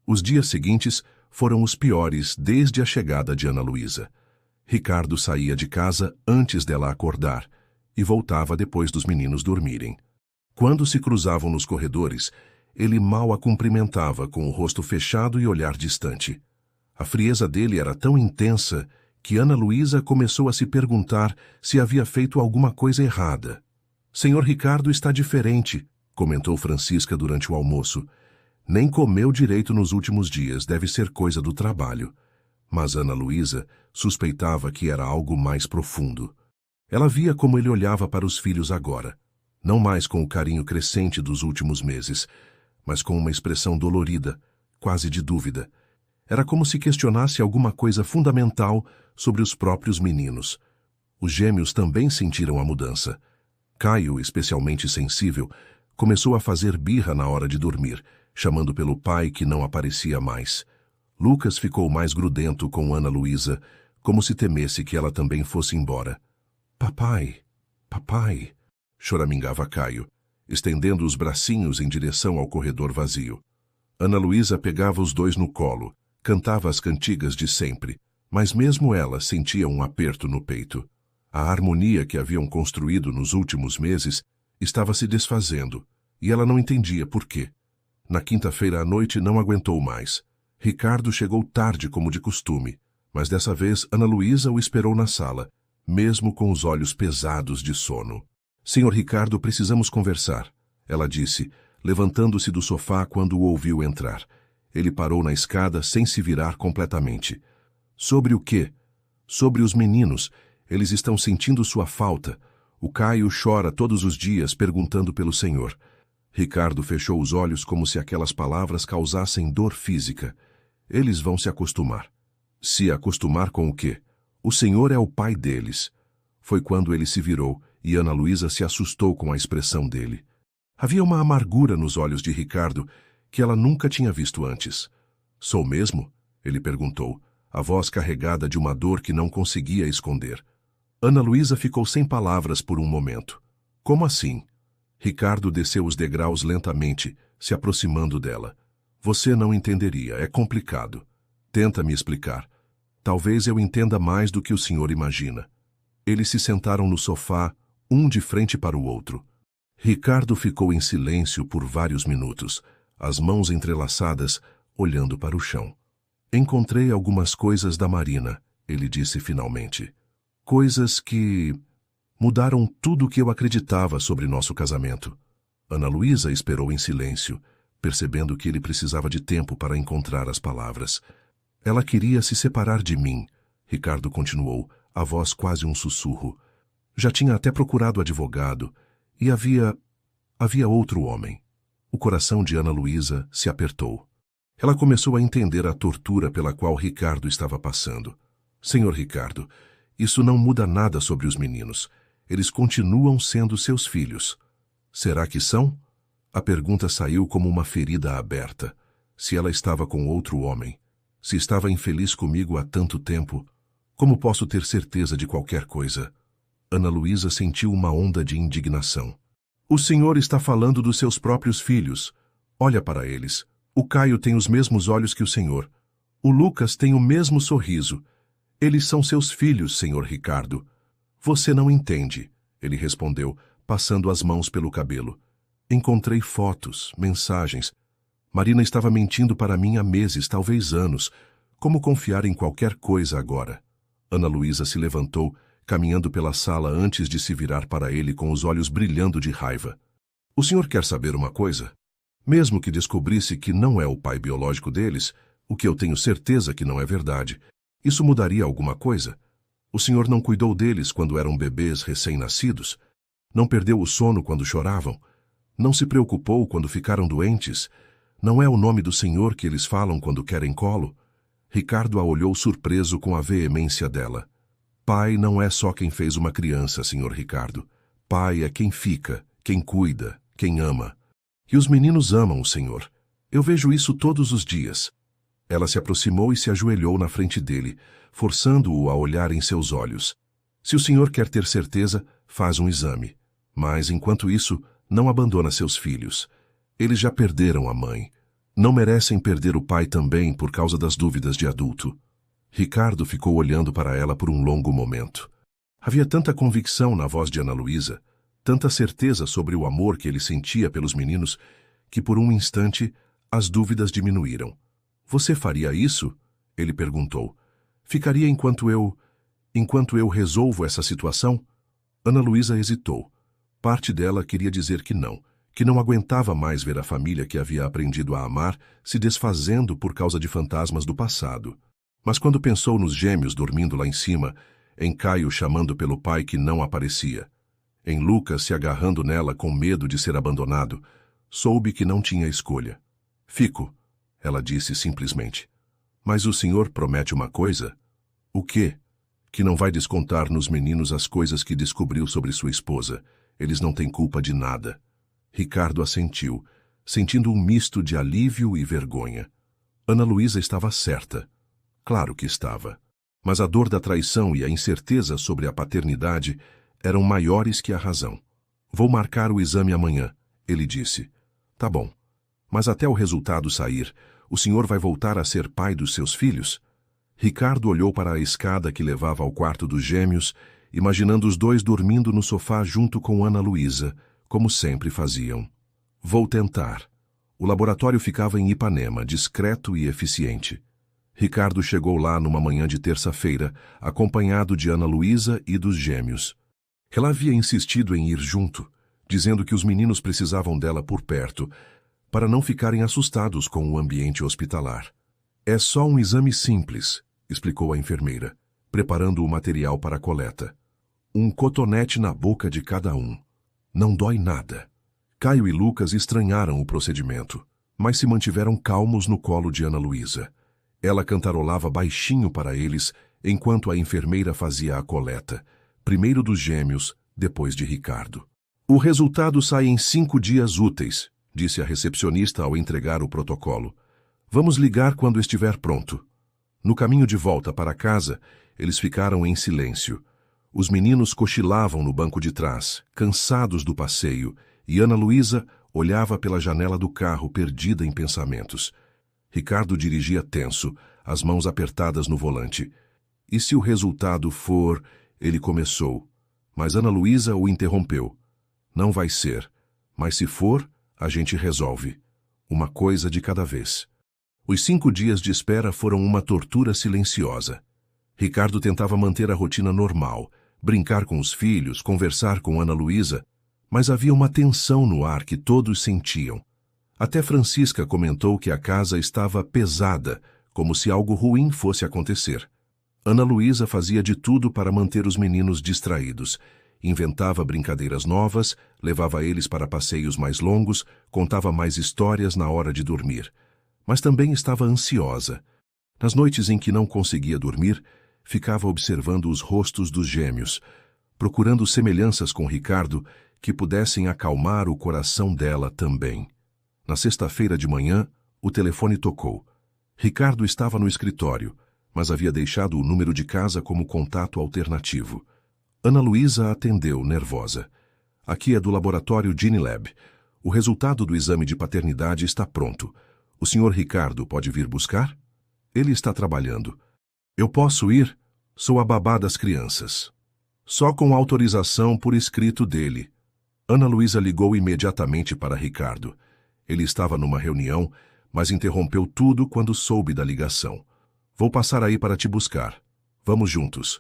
Os dias seguintes foram os piores desde a chegada de Ana Luísa. Ricardo saía de casa antes dela acordar e voltava depois dos meninos dormirem. Quando se cruzavam nos corredores, ele mal a cumprimentava com o rosto fechado e olhar distante. A frieza dele era tão intensa que Ana Luísa começou a se perguntar se havia feito alguma coisa errada. Senhor Ricardo está diferente, comentou Francisca durante o almoço. Nem comeu direito nos últimos dias, deve ser coisa do trabalho. Mas Ana Luísa suspeitava que era algo mais profundo. Ela via como ele olhava para os filhos agora, não mais com o carinho crescente dos últimos meses, mas com uma expressão dolorida, quase de dúvida. Era como se questionasse alguma coisa fundamental sobre os próprios meninos. Os gêmeos também sentiram a mudança. Caio, especialmente sensível, começou a fazer birra na hora de dormir, chamando pelo pai que não aparecia mais. Lucas ficou mais grudento com Ana Luísa, como se temesse que ela também fosse embora. Papai, papai, choramingava Caio, estendendo os bracinhos em direção ao corredor vazio. Ana Luísa pegava os dois no colo, cantava as cantigas de sempre, mas mesmo ela sentia um aperto no peito. A harmonia que haviam construído nos últimos meses estava se desfazendo, e ela não entendia por quê. Na quinta-feira à noite não aguentou mais. Ricardo chegou tarde como de costume, mas dessa vez Ana Luísa o esperou na sala, mesmo com os olhos pesados de sono. Senhor Ricardo, precisamos conversar, ela disse, levantando-se do sofá quando o ouviu entrar. Ele parou na escada sem se virar completamente. Sobre o quê? Sobre os meninos. Eles estão sentindo sua falta. O Caio chora todos os dias perguntando pelo senhor. Ricardo fechou os olhos como se aquelas palavras causassem dor física. Eles vão se acostumar. Se acostumar com o quê? O senhor é o pai deles. Foi quando ele se virou e Ana Luísa se assustou com a expressão dele. Havia uma amargura nos olhos de Ricardo que ela nunca tinha visto antes. Sou mesmo? Ele perguntou, a voz carregada de uma dor que não conseguia esconder. Ana Luísa ficou sem palavras por um momento. Como assim? Ricardo desceu os degraus lentamente, se aproximando dela. Você não entenderia, é complicado. Tenta me explicar. Talvez eu entenda mais do que o senhor imagina. Eles se sentaram no sofá, um de frente para o outro. Ricardo ficou em silêncio por vários minutos, as mãos entrelaçadas, olhando para o chão. Encontrei algumas coisas da Marina, ele disse finalmente. Coisas que mudaram tudo o que eu acreditava sobre nosso casamento. Ana Luísa esperou em silêncio, percebendo que ele precisava de tempo para encontrar as palavras. Ela queria se separar de mim, Ricardo continuou, a voz quase um sussurro. Já tinha até procurado advogado, e havia outro homem. O coração de Ana Luísa se apertou. Ela começou a entender a tortura pela qual Ricardo estava passando. Senhor Ricardo, isso não muda nada sobre os meninos. Eles continuam sendo seus filhos. Será que são? A pergunta saiu como uma ferida aberta. Se ela estava com outro homem, se estava infeliz comigo há tanto tempo, como posso ter certeza de qualquer coisa? Ana Luísa sentiu uma onda de indignação. O senhor está falando dos seus próprios filhos. Olha para eles. O Caio tem os mesmos olhos que o senhor. O Lucas tem o mesmo sorriso. Eles são seus filhos, senhor Ricardo. Você não entende, ele respondeu, passando as mãos pelo cabelo. Encontrei fotos, mensagens. Marina estava mentindo para mim há meses, talvez anos. Como confiar em qualquer coisa agora? Ana Luísa se levantou, caminhando pela sala antes de se virar para ele com os olhos brilhando de raiva. O senhor quer saber uma coisa? Mesmo que descobrisse que não é o pai biológico deles, o que eu tenho certeza que não é verdade, isso mudaria alguma coisa? O senhor não cuidou deles quando eram bebês recém-nascidos? Não perdeu o sono quando choravam? Não se preocupou quando ficaram doentes? Não é o nome do senhor que eles falam quando querem colo? Ricardo a olhou surpreso com a veemência dela. Pai não é só quem fez uma criança, senhor Ricardo. Pai é quem fica, quem cuida, quem ama. E os meninos amam o senhor. Eu vejo isso todos os dias. Ela se aproximou e se ajoelhou na frente dele, forçando-o a olhar em seus olhos. Se o senhor quer ter certeza, faz um exame. Mas, enquanto isso, não abandona seus filhos. Eles já perderam a mãe. Não merecem perder o pai também por causa das dúvidas de adulto. Ricardo ficou olhando para ela por um longo momento. Havia tanta convicção na voz de Ana Luísa, tanta certeza sobre o amor que ele sentia pelos meninos, que por um instante as dúvidas diminuíram. Você faria isso? Ele perguntou. Ficaria enquanto eu resolvo essa situação? Ana Luísa hesitou. Parte dela queria dizer que não aguentava mais ver a família que havia aprendido a amar se desfazendo por causa de fantasmas do passado. Mas quando pensou nos gêmeos dormindo lá em cima, em Caio chamando pelo pai que não aparecia, em Lucas se agarrando nela com medo de ser abandonado, soube que não tinha escolha. Fico, ela disse simplesmente. Mas o senhor promete uma coisa? O quê? Que não vai descontar nos meninos as coisas que descobriu sobre sua esposa. Eles não têm culpa de nada. Ricardo assentiu, sentindo um misto de alívio e vergonha. Ana Luísa estava certa. Claro que estava. Mas a dor da traição e a incerteza sobre a paternidade eram maiores que a razão. Vou marcar o exame amanhã, ele disse. Tá bom. Mas até o resultado sair, o senhor vai voltar a ser pai dos seus filhos? Ricardo olhou para a escada que levava ao quarto dos gêmeos, imaginando os dois dormindo no sofá junto com Ana Luísa, como sempre faziam. Vou tentar. O laboratório ficava em Ipanema, discreto e eficiente. Ricardo chegou lá numa manhã de terça-feira, acompanhado de Ana Luísa e dos gêmeos. Ela havia insistido em ir junto, dizendo que os meninos precisavam dela por perto, para não ficarem assustados com o ambiente hospitalar. É só um exame simples, explicou a enfermeira, preparando o material para a coleta. Um cotonete na boca de cada um. Não dói nada. Caio e Lucas estranharam o procedimento, mas se mantiveram calmos no colo de Ana Luísa. Ela cantarolava baixinho para eles, enquanto a enfermeira fazia a coleta, primeiro dos gêmeos, depois de Ricardo. O resultado sai em 5 dias úteis, disse a recepcionista ao entregar o protocolo. Vamos ligar quando estiver pronto. No caminho de volta para casa, eles ficaram em silêncio. Os meninos cochilavam no banco de trás, cansados do passeio, e Ana Luísa olhava pela janela do carro, perdida em pensamentos. Ricardo dirigia tenso, as mãos apertadas no volante. E se o resultado for... Ele começou, mas Ana Luísa o interrompeu. Não vai ser, mas se for, a gente resolve. Uma coisa de cada vez. Os 5 dias de espera foram uma tortura silenciosa. Ricardo tentava manter a rotina normal, brincar com os filhos, conversar com Ana Luísa, mas havia uma tensão no ar que todos sentiam. Até Francisca comentou que a casa estava pesada, como se algo ruim fosse acontecer. Ana Luísa fazia de tudo para manter os meninos distraídos. Inventava brincadeiras novas, levava eles para passeios mais longos, contava mais histórias na hora de dormir. Mas também estava ansiosa. Nas noites em que não conseguia dormir, ficava observando os rostos dos gêmeos, procurando semelhanças com Ricardo que pudessem acalmar o coração dela também. Na sexta-feira de manhã, o telefone tocou. Ricardo estava no escritório, mas havia deixado o número de casa como contato alternativo. Ana Luísa atendeu, nervosa. Aqui é do laboratório Genilab. O resultado do exame de paternidade está pronto. O senhor Ricardo pode vir buscar? Ele está trabalhando. Eu posso ir? Sou a babá das crianças. Só com autorização por escrito dele. Ana Luísa ligou imediatamente para Ricardo. Ele estava numa reunião, mas interrompeu tudo quando soube da ligação. Vou passar aí para te buscar. Vamos juntos.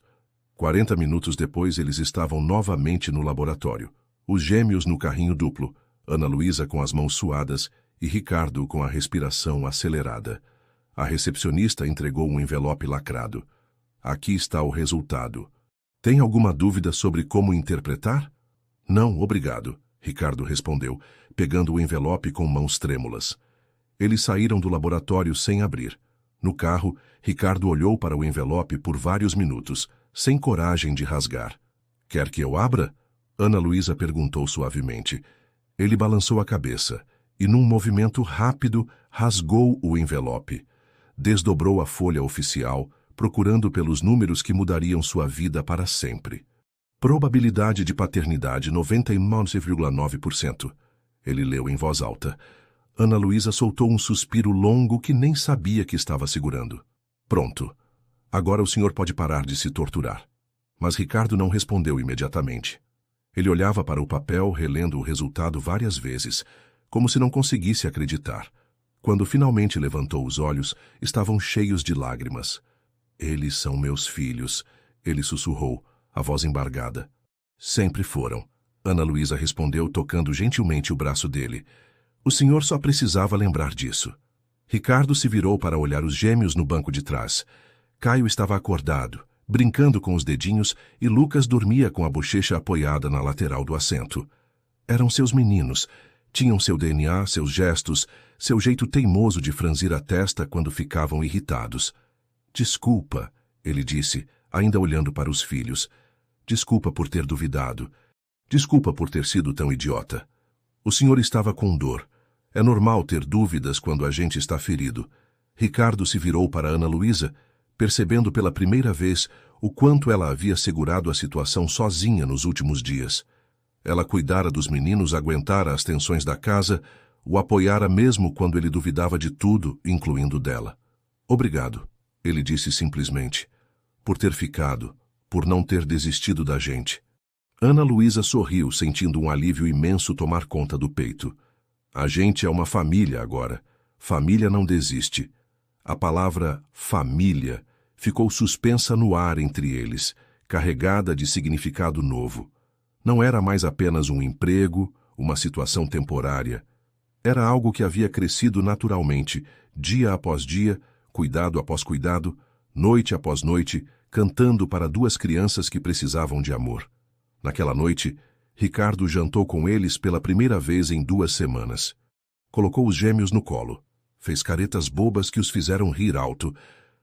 40 minutos depois, eles estavam novamente no laboratório. Os gêmeos no carrinho duplo, Ana Luísa com as mãos suadas e Ricardo com a respiração acelerada. A recepcionista entregou um envelope lacrado. Aqui está o resultado. Tem alguma dúvida sobre como interpretar? Não, obrigado, Ricardo respondeu, pegando o envelope com mãos trêmulas. Eles saíram do laboratório sem abrir. No carro, Ricardo olhou para o envelope por vários minutos, sem coragem de rasgar. Quer que eu abra? Ana Luísa perguntou suavemente. Ele balançou a cabeça e, num movimento rápido, rasgou o envelope. Desdobrou a folha oficial, procurando pelos números que mudariam sua vida para sempre. Probabilidade de paternidade 99,9%. Ele leu em voz alta. Ana Luísa soltou um suspiro longo que nem sabia que estava segurando. Pronto. Agora o senhor pode parar de se torturar. Mas Ricardo não respondeu imediatamente. Ele olhava para o papel, relendo o resultado várias vezes, como se não conseguisse acreditar. Quando finalmente levantou os olhos, estavam cheios de lágrimas. Eles são meus filhos, ele sussurrou, a voz embargada. Sempre foram. Ana Luísa respondeu, tocando gentilmente o braço dele. O senhor só precisava lembrar disso. Ricardo se virou para olhar os gêmeos no banco de trás. Caio estava acordado, brincando com os dedinhos, e Lucas dormia com a bochecha apoiada na lateral do assento. Eram seus meninos. Tinham seu DNA, seus gestos, seu jeito teimoso de franzir a testa quando ficavam irritados. Desculpa, ele disse, ainda olhando para os filhos. Desculpa por ter duvidado. Desculpa por ter sido tão idiota. O senhor estava com dor. É normal ter dúvidas quando a gente está ferido. Ricardo se virou para Ana Luísa, percebendo pela primeira vez o quanto ela havia segurado a situação sozinha nos últimos dias. Ela cuidara dos meninos, aguentara as tensões da casa, o apoiara mesmo quando ele duvidava de tudo, incluindo dela. Obrigado, ele disse simplesmente, por ter ficado, por não ter desistido da gente. Ana Luísa sorriu, sentindo um alívio imenso tomar conta do peito. A gente é uma família agora. Família não desiste. A palavra família ficou suspensa no ar entre eles, carregada de significado novo. Não era mais apenas um emprego, uma situação temporária. Era algo que havia crescido naturalmente, dia após dia, cuidado após cuidado, noite após noite, cantando para duas crianças que precisavam de amor. Naquela noite, Ricardo jantou com eles pela primeira vez em 2 semanas. Colocou os gêmeos no colo, fez caretas bobas que os fizeram rir alto,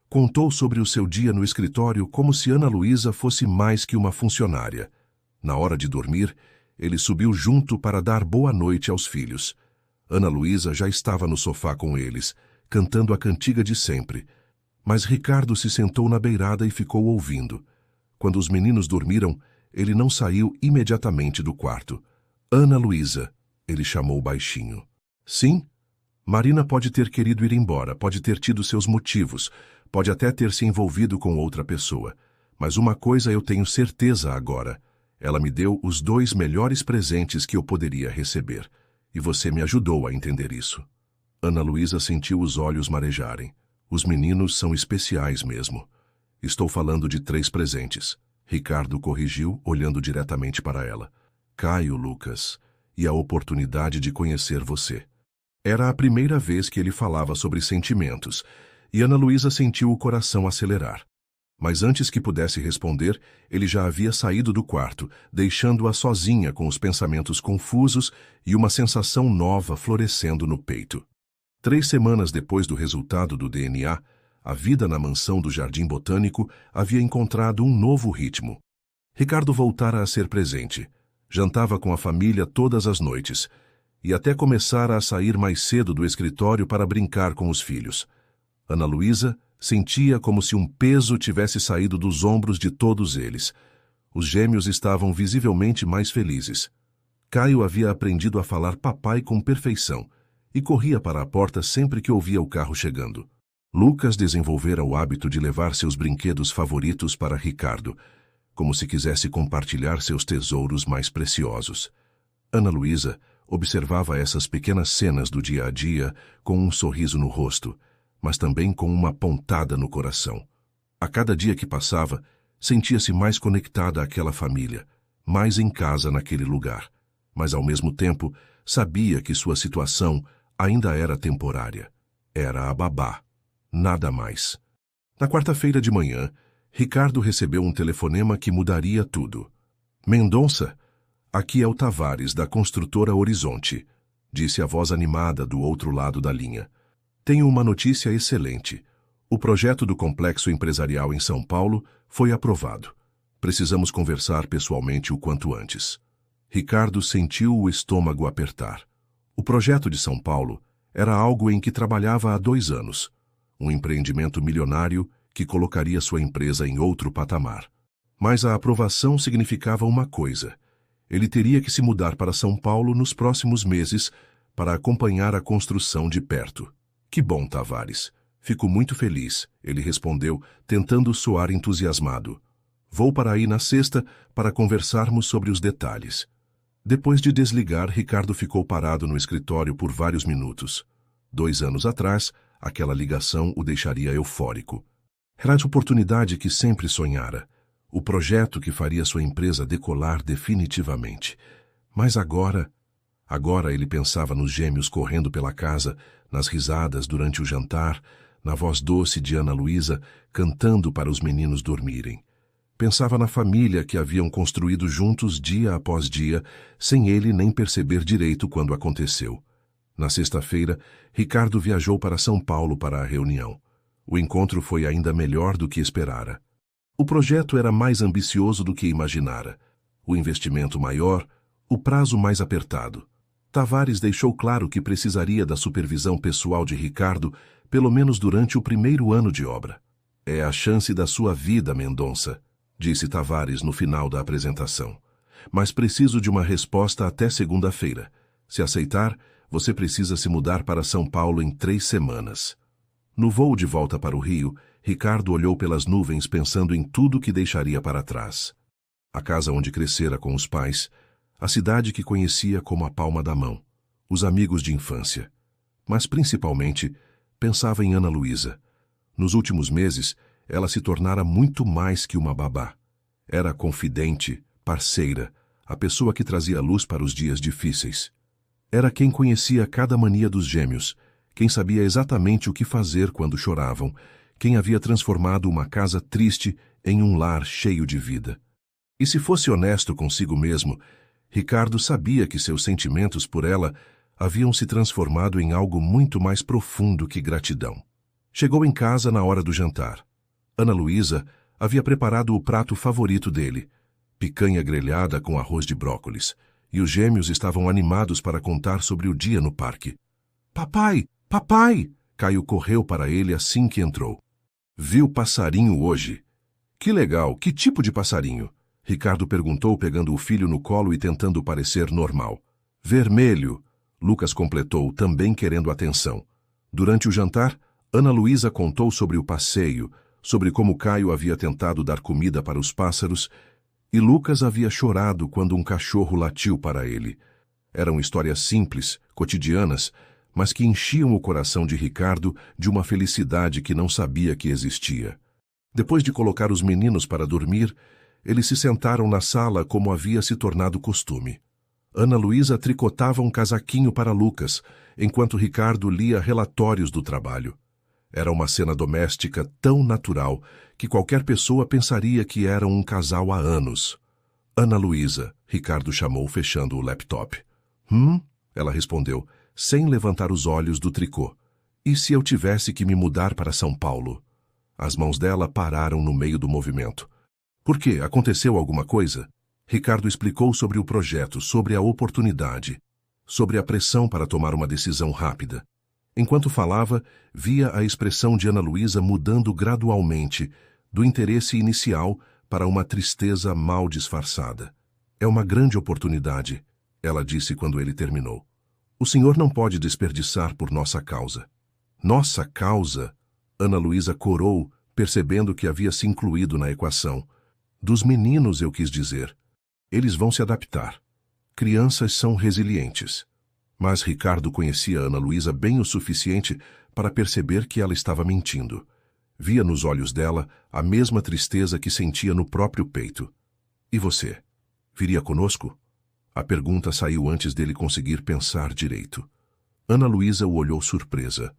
contou sobre o seu dia no escritório como se Ana Luísa fosse mais que uma funcionária. Na hora de dormir, ele subiu junto para dar boa noite aos filhos. Ana Luísa já estava no sofá com eles, cantando a cantiga de sempre. Mas Ricardo se sentou na beirada e ficou ouvindo. Quando os meninos dormiram, ele não saiu imediatamente do quarto. Ana Luísa, ele chamou baixinho. Sim? Marina pode ter querido ir embora, pode ter tido seus motivos, pode até ter se envolvido com outra pessoa. Mas uma coisa eu tenho certeza agora. Ela me deu os 2 melhores presentes que eu poderia receber. E você me ajudou a entender isso. Ana Luísa sentiu os olhos marejarem. Os meninos são especiais mesmo. Estou falando de 3 presentes. Ricardo corrigiu, olhando diretamente para ela. Caio, Lucas, e a oportunidade de conhecer você. Era a primeira vez que ele falava sobre sentimentos, e Ana Luísa sentiu o coração acelerar. Mas antes que pudesse responder, ele já havia saído do quarto, deixando-a sozinha com os pensamentos confusos e uma sensação nova florescendo no peito. 3 semanas depois do resultado do DNA, a vida na mansão do Jardim Botânico havia encontrado um novo ritmo. Ricardo voltara a ser presente. Jantava com a família todas as noites, e até começara a sair mais cedo do escritório para brincar com os filhos. Ana Luísa sentia como se um peso tivesse saído dos ombros de todos eles. Os gêmeos estavam visivelmente mais felizes. Caio havia aprendido a falar papai com perfeição e corria para a porta sempre que ouvia o carro chegando. Lucas desenvolvera o hábito de levar seus brinquedos favoritos para Ricardo, como se quisesse compartilhar seus tesouros mais preciosos. Ana Luísa observava essas pequenas cenas do dia a dia com um sorriso no rosto, mas também com uma pontada no coração. A cada dia que passava, sentia-se mais conectada àquela família, mais em casa naquele lugar, mas ao mesmo tempo sabia que sua situação ainda era temporária. Era a babá, nada mais. Na quarta-feira de manhã, Ricardo recebeu um telefonema que mudaria tudo. Mendonça, aqui é o Tavares, da construtora Horizonte, disse a voz animada do outro lado da linha. Tenho uma notícia excelente. O projeto do complexo empresarial em São Paulo foi aprovado. Precisamos conversar pessoalmente o quanto antes. Ricardo sentiu o estômago apertar. O projeto de São Paulo era algo em que trabalhava há 2 anos. Um empreendimento milionário que colocaria sua empresa em outro patamar. Mas a aprovação significava uma coisa. Ele teria que se mudar para São Paulo nos próximos meses para acompanhar a construção de perto. Que bom, Tavares. Fico muito feliz, ele respondeu, tentando soar entusiasmado. Vou para aí na sexta para conversarmos sobre os detalhes. Depois de desligar, Ricardo ficou parado no escritório por vários minutos. 2 anos atrás, aquela ligação o deixaria eufórico. Era a oportunidade que sempre sonhara. O projeto que faria sua empresa decolar definitivamente. Mas agora ele pensava nos gêmeos correndo pela casa, nas risadas durante o jantar, na voz doce de Ana Luísa cantando para os meninos dormirem. Pensava na família que haviam construído juntos dia após dia, sem ele nem perceber direito quando aconteceu. Na sexta-feira, Ricardo viajou para São Paulo para a reunião. O encontro foi ainda melhor do que esperara. O projeto era mais ambicioso do que imaginara. O investimento maior, o prazo mais apertado. Tavares deixou claro que precisaria da supervisão pessoal de Ricardo, pelo menos durante o primeiro ano de obra. É a chance da sua vida, Mendonça, disse Tavares no final da apresentação. Mas preciso de uma resposta até segunda-feira. Se aceitar, você precisa se mudar para São Paulo em 3 semanas. No voo de volta para o Rio, Ricardo olhou pelas nuvens pensando em tudo que deixaria para trás. A casa onde crescera com os pais, a cidade que conhecia como a palma da mão, os amigos de infância. Mas, principalmente, pensava em Ana Luísa. Nos últimos meses, ela se tornara muito mais que uma babá. Era confidente, parceira, a pessoa que trazia luz para os dias difíceis. Era quem conhecia cada mania dos gêmeos, quem sabia exatamente o que fazer quando choravam, quem havia transformado uma casa triste em um lar cheio de vida. E se fosse honesto consigo mesmo, Ricardo sabia que seus sentimentos por ela haviam se transformado em algo muito mais profundo que gratidão. Chegou em casa na hora do jantar. Ana Luísa havia preparado o prato favorito dele, picanha grelhada com arroz de brócolis, e os gêmeos estavam animados para contar sobre o dia no parque. Papai! Papai! Caio correu para ele assim que entrou. Viu passarinho hoje? Que legal! Que tipo de passarinho? Ricardo perguntou, pegando o filho no colo e tentando parecer normal. Vermelho! Lucas completou, também querendo atenção. Durante o jantar, Ana Luísa contou sobre o passeio, sobre como Caio havia tentado dar comida para os pássaros, e Lucas havia chorado quando um cachorro latiu para ele. Eram histórias simples, cotidianas, mas que enchiam o coração de Ricardo de uma felicidade que não sabia que existia. Depois de colocar os meninos para dormir, eles se sentaram na sala como havia se tornado costume. Ana Luísa tricotava um casaquinho para Lucas, enquanto Ricardo lia relatórios do trabalho. Era uma cena doméstica tão natural que qualquer pessoa pensaria que eram um casal há anos. Ana Luísa, Ricardo chamou, fechando o laptop. Ela respondeu, sem levantar os olhos do tricô. E se eu tivesse que me mudar para São Paulo? As mãos dela pararam no meio do movimento. Por quê? Aconteceu alguma coisa? Ricardo explicou sobre o projeto, sobre a oportunidade, sobre a pressão para tomar uma decisão rápida. Enquanto falava, via a expressão de Ana Luísa mudando gradualmente, do interesse inicial para uma tristeza mal disfarçada. É uma grande oportunidade, ela disse quando ele terminou. O senhor não pode desperdiçar por nossa causa. Nossa causa? Ana Luísa corou, percebendo que havia se incluído na equação. Dos meninos, eu quis dizer. Eles vão se adaptar. Crianças são resilientes. Mas Ricardo conhecia Ana Luísa bem o suficiente para perceber que ela estava mentindo. Via nos olhos dela a mesma tristeza que sentia no próprio peito. E você? Viria conosco? A pergunta saiu antes dele conseguir pensar direito. Ana Luísa o olhou surpresa.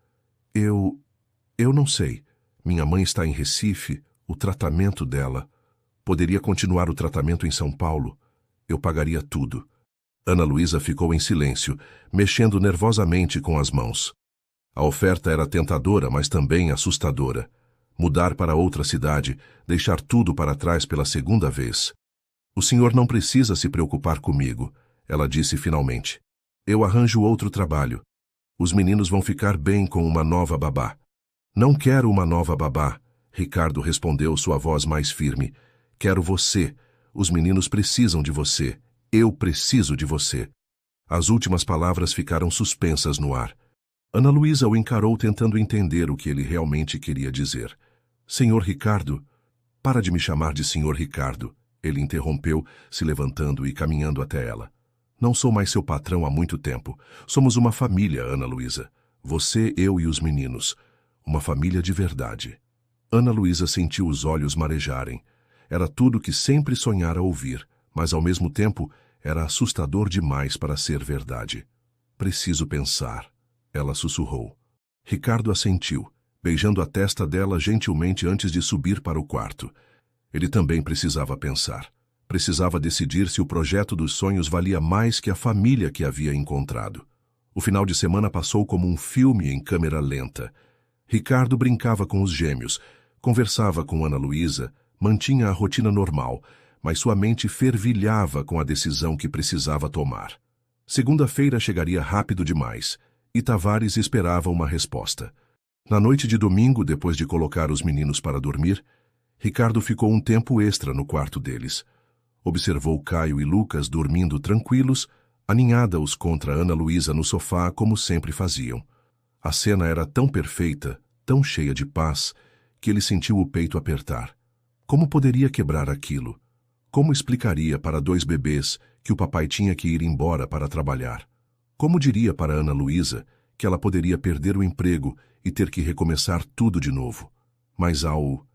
Eu não sei. Minha mãe está em Recife, o tratamento dela. Poderia continuar o tratamento em São Paulo. Eu pagaria tudo. Ana Luísa ficou em silêncio, mexendo nervosamente com as mãos. A oferta era tentadora, mas também assustadora. Mudar para outra cidade, deixar tudo para trás pela segunda vez. O senhor não precisa se preocupar comigo, ela disse finalmente. Eu arranjo outro trabalho. Os meninos vão ficar bem com uma nova babá. Não quero uma nova babá, Ricardo respondeu, sua voz mais firme. Quero você. Os meninos precisam de você. Eu preciso de você. As últimas palavras ficaram suspensas no ar. Ana Luísa o encarou tentando entender o que ele realmente queria dizer. Senhor Ricardo, para de me chamar de Senhor Ricardo, ele interrompeu, se levantando e caminhando até ela. Não sou mais seu patrão há muito tempo. Somos uma família, Ana Luísa. Você, eu e os meninos. Uma família de verdade. Ana Luísa sentiu os olhos marejarem. Era tudo que sempre sonhara ouvir, mas ao mesmo tempo era assustador demais para ser verdade. Preciso pensar, ela sussurrou. Ricardo assentiu, beijando a testa dela gentilmente antes de subir para o quarto. Ele também precisava pensar. Precisava decidir se o projeto dos sonhos valia mais que a família que havia encontrado. O final de semana passou como um filme em câmera lenta. Ricardo brincava com os gêmeos, conversava com Ana Luísa, mantinha a rotina normal, mas sua mente fervilhava com a decisão que precisava tomar. Segunda-feira chegaria rápido demais, e Tavares esperava uma resposta. Na noite de domingo, depois de colocar os meninos para dormir, Ricardo ficou um tempo extra no quarto deles. Observou Caio e Lucas dormindo tranquilos, aninhada-os contra Ana Luísa no sofá como sempre faziam. A cena era tão perfeita, tão cheia de paz, que ele sentiu o peito apertar. Como poderia quebrar aquilo? Como explicaria para 2 bebês que o papai tinha que ir embora para trabalhar? Como diria para Ana Luísa que ela poderia perder o emprego e ter que recomeçar tudo de novo? Mas ao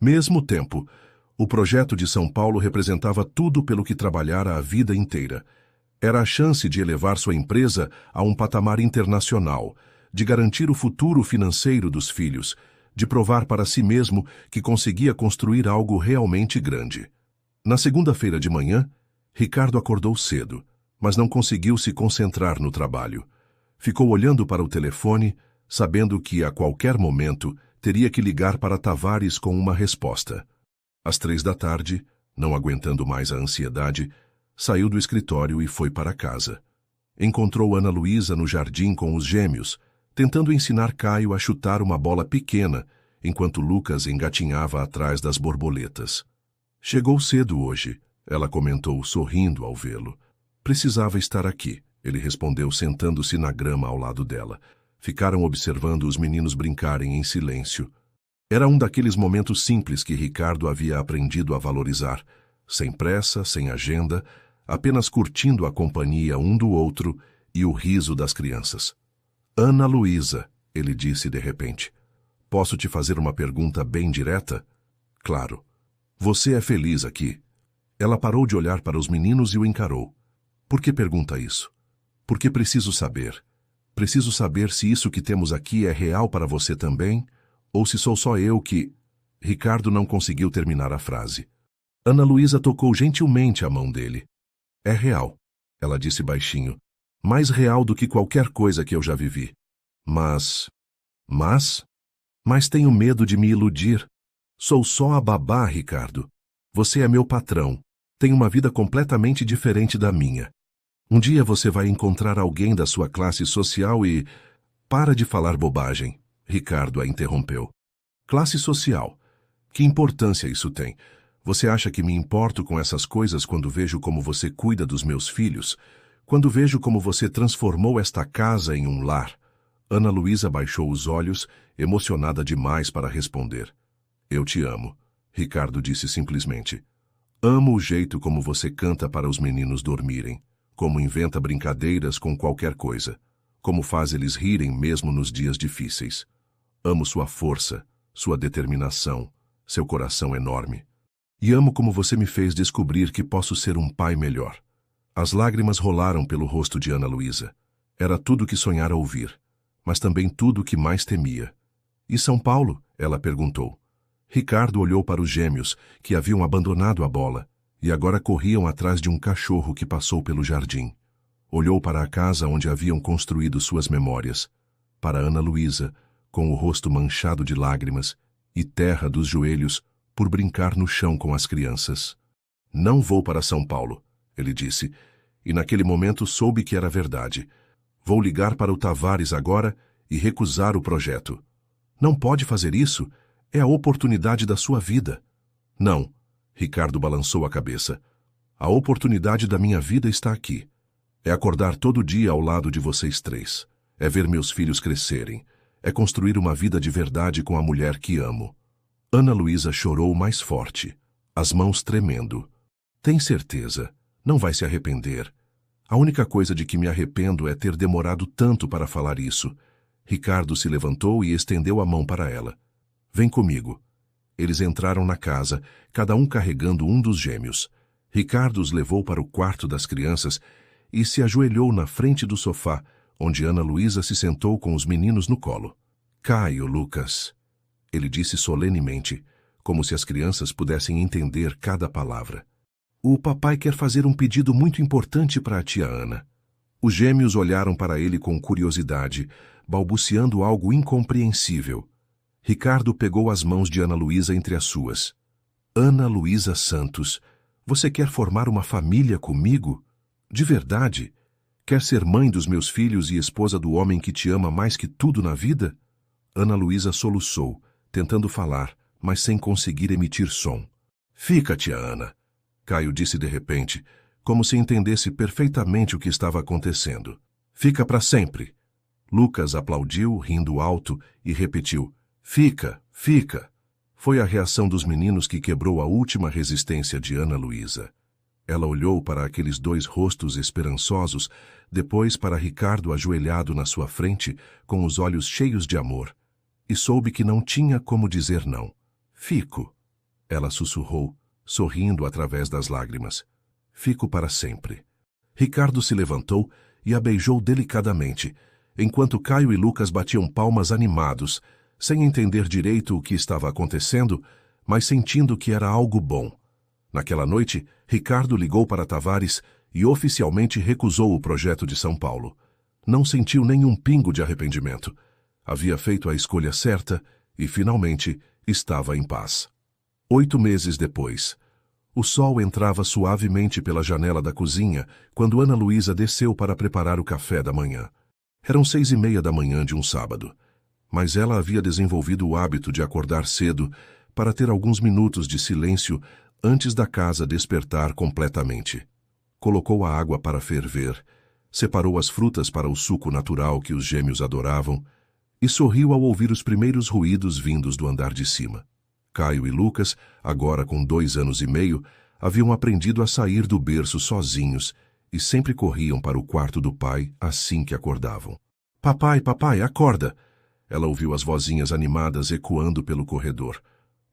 mesmo tempo, o projeto de São Paulo representava tudo pelo que trabalhara a vida inteira. Era a chance de elevar sua empresa a um patamar internacional, de garantir o futuro financeiro dos filhos, de provar para si mesmo que conseguia construir algo realmente grande. Na segunda-feira de manhã, Ricardo acordou cedo, mas não conseguiu se concentrar no trabalho. Ficou olhando para o telefone, sabendo que, a qualquer momento, teria que ligar para Tavares com uma resposta. Às 15h, não aguentando mais a ansiedade, saiu do escritório e foi para casa. Encontrou Ana Luísa no jardim com os gêmeos, tentando ensinar Caio a chutar uma bola pequena, enquanto Lucas engatinhava atrás das borboletas. Chegou cedo hoje, ela comentou, sorrindo ao vê-lo. Precisava estar aqui, ele respondeu, sentando-se na grama ao lado dela. Ficaram observando os meninos brincarem em silêncio. Era um daqueles momentos simples que Ricardo havia aprendido a valorizar, sem pressa, sem agenda, apenas curtindo a companhia um do outro e o riso das crianças. Ana Luísa, ele disse de repente. Posso te fazer uma pergunta bem direta? Claro. Você é feliz aqui? Ela parou de olhar para os meninos e o encarou. Por que pergunta isso? Porque preciso saber. Preciso saber se isso que temos aqui é real para você também, ou se sou só eu que... Ricardo não conseguiu terminar a frase. Ana Luísa tocou gentilmente a mão dele. É real, ela disse baixinho. Mais real do que qualquer coisa que eu já vivi. Mas tenho medo de me iludir. Sou só a babá, Ricardo. Você é meu patrão. Tem uma vida completamente diferente da minha. Um dia você vai encontrar alguém da sua classe social e... Para de falar bobagem, Ricardo a interrompeu. Classe social. Que importância isso tem? Você acha que me importo com essas coisas quando vejo como você cuida dos meus filhos? Quando vejo como você transformou esta casa em um lar? Ana Luísa baixou os olhos, emocionada demais para responder. Eu te amo, Ricardo disse simplesmente. Amo o jeito como você canta para os meninos dormirem. como inventa brincadeiras com qualquer coisa, como faz eles rirem mesmo nos dias difíceis. Amo sua força, sua determinação, seu coração enorme. E amo como você me fez descobrir que posso ser um pai melhor. As lágrimas rolaram pelo rosto de Ana Luísa. Era tudo o que sonhara ouvir, mas também tudo o que mais temia. E São Paulo? Ela perguntou. Ricardo olhou para os gêmeos, que haviam abandonado a bola, e agora corriam atrás de um cachorro que passou pelo jardim. Olhou para a casa onde haviam construído suas memórias, para Ana Luísa, com o rosto manchado de lágrimas, e terra dos joelhos, por brincar no chão com as crianças. Não vou para São Paulo, ele disse, e naquele momento soube que era verdade. Vou ligar para o Tavares agora e recusar o projeto. Não pode fazer isso, é a oportunidade da sua vida. Não, Ricardo balançou a cabeça. A oportunidade da minha vida está aqui. É acordar todo dia ao lado de vocês três. É ver meus filhos crescerem. É construir uma vida de verdade com a mulher que amo. Ana Luísa chorou mais forte, as mãos tremendo. Tem certeza? Não vai se arrepender. A única coisa de que me arrependo é ter demorado tanto para falar isso. Ricardo se levantou e estendeu a mão para ela. Vem comigo. Eles entraram na casa, cada um carregando um dos gêmeos. Ricardo os levou para o quarto das crianças e se ajoelhou na frente do sofá, onde Ana Luísa se sentou com os meninos no colo. Caio, Lucas, ele disse solenemente, como se as crianças pudessem entender cada palavra. O papai quer fazer um pedido muito importante para a tia Ana. Os gêmeos olharam para ele com curiosidade, balbuciando algo incompreensível. Ricardo pegou as mãos de Ana Luísa entre as suas. Ana Luísa Santos, você quer formar uma família comigo? De verdade? Quer ser mãe dos meus filhos e esposa do homem que te ama mais que tudo na vida? Ana Luísa soluçou, tentando falar, mas sem conseguir emitir som. Fica, tia Ana, Caio disse de repente, como se entendesse perfeitamente o que estava acontecendo. Fica para sempre. Lucas aplaudiu, rindo alto, e repetiu, fica, fica. Foi a reação dos meninos que quebrou a última resistência de Ana Luísa. Ela olhou para aqueles dois rostos esperançosos, depois para Ricardo ajoelhado na sua frente, com os olhos cheios de amor, e soube que não tinha como dizer não. Fico, ela sussurrou, sorrindo através das lágrimas. Fico para sempre. Ricardo se levantou e a beijou delicadamente, enquanto Caio e Lucas batiam palmas animados, sem entender direito o que estava acontecendo, mas sentindo que era algo bom. Naquela noite, Ricardo ligou para Tavares e oficialmente recusou o projeto de São Paulo. Não sentiu nenhum pingo de arrependimento. Havia feito a escolha certa e, finalmente, estava em paz. 8 meses depois, o sol entrava suavemente pela janela da cozinha quando Ana Luísa desceu para preparar o café da manhã. Eram 6:30 da manhã de um sábado, mas ela havia desenvolvido o hábito de acordar cedo para ter alguns minutos de silêncio antes da casa despertar completamente. Colocou a água para ferver, separou as frutas para o suco natural que os gêmeos adoravam e sorriu ao ouvir os primeiros ruídos vindos do andar de cima. Caio e Lucas, agora com 2 anos e meio, haviam aprendido a sair do berço sozinhos e sempre corriam para o quarto do pai assim que acordavam. Papai, papai, acorda! Ela ouviu as vozinhas animadas ecoando pelo corredor.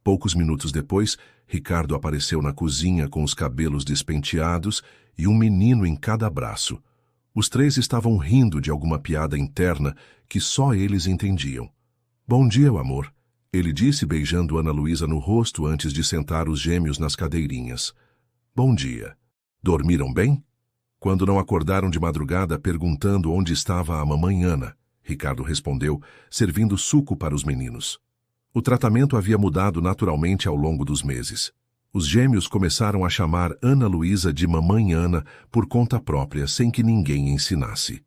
Poucos minutos depois, Ricardo apareceu na cozinha com os cabelos despenteados e um menino em cada braço. Os 3 estavam rindo de alguma piada interna que só eles entendiam. Bom dia, amor, ele disse beijando Ana Luísa no rosto antes de sentar os gêmeos nas cadeirinhas. Bom dia. Dormiram bem? Quando não acordaram de madrugada perguntando onde estava a mamãe Ana, Ricardo respondeu, servindo suco para os meninos. O tratamento havia mudado naturalmente ao longo dos meses. Os gêmeos começaram a chamar Ana Luísa de Mamãe Ana por conta própria, sem que ninguém ensinasse.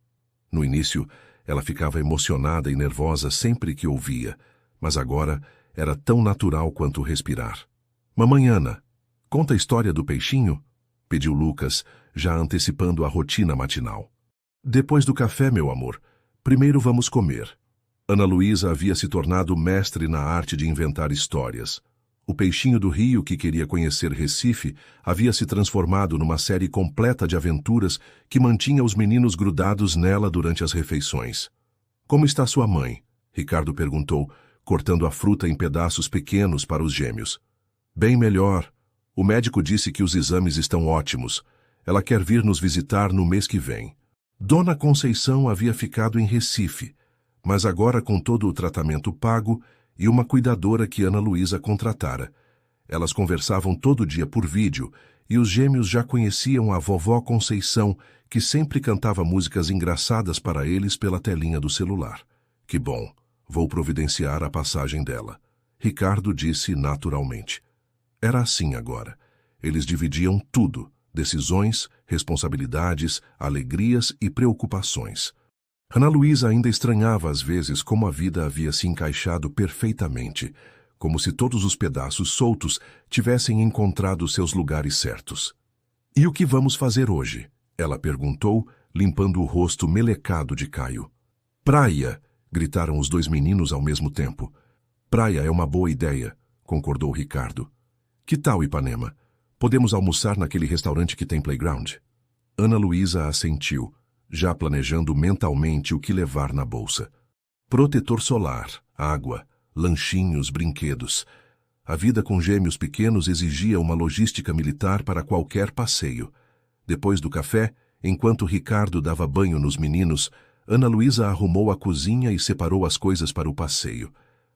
No início, ela ficava emocionada e nervosa sempre que ouvia, mas agora era tão natural quanto respirar. Mamãe Ana, conta a história do peixinho? Pediu Lucas, já antecipando a rotina matinal. Depois do café, meu amor. Primeiro vamos comer. Ana Luísa havia se tornado mestre na arte de inventar histórias. O peixinho do rio que queria conhecer Recife havia se transformado numa série completa de aventuras que mantinha os meninos grudados nela durante as refeições. Como está sua mãe? Ricardo perguntou, cortando a fruta em pedaços pequenos para os gêmeos. Bem melhor. O médico disse que os exames estão ótimos. Ela quer vir nos visitar no mês que vem. Dona Conceição havia ficado em Recife, mas agora com todo o tratamento pago e uma cuidadora que Ana Luísa contratara. Elas conversavam todo dia por vídeo e os gêmeos já conheciam a vovó Conceição, que sempre cantava músicas engraçadas para eles pela telinha do celular. Que bom, vou providenciar a passagem dela. Ricardo disse naturalmente. Era assim agora. Eles dividiam tudo, decisões, responsabilidades, alegrias e preocupações. Ana Luísa ainda estranhava às vezes como a vida havia se encaixado perfeitamente, como se todos os pedaços soltos tivessem encontrado seus lugares certos. E o que vamos fazer hoje? Ela perguntou, limpando o rosto melecado de Caio. Praia! Gritaram os dois meninos ao mesmo tempo. Praia é uma boa ideia, concordou Ricardo. Que tal Ipanema? Podemos almoçar naquele restaurante que tem playground? Ana Luísa assentiu, já planejando mentalmente o que levar na bolsa. Protetor solar, água, lanchinhos, brinquedos. A vida com gêmeos pequenos exigia uma logística militar para qualquer passeio. Depois do café, enquanto Ricardo dava banho nos meninos, Ana Luísa arrumou a cozinha e separou as coisas para o passeio.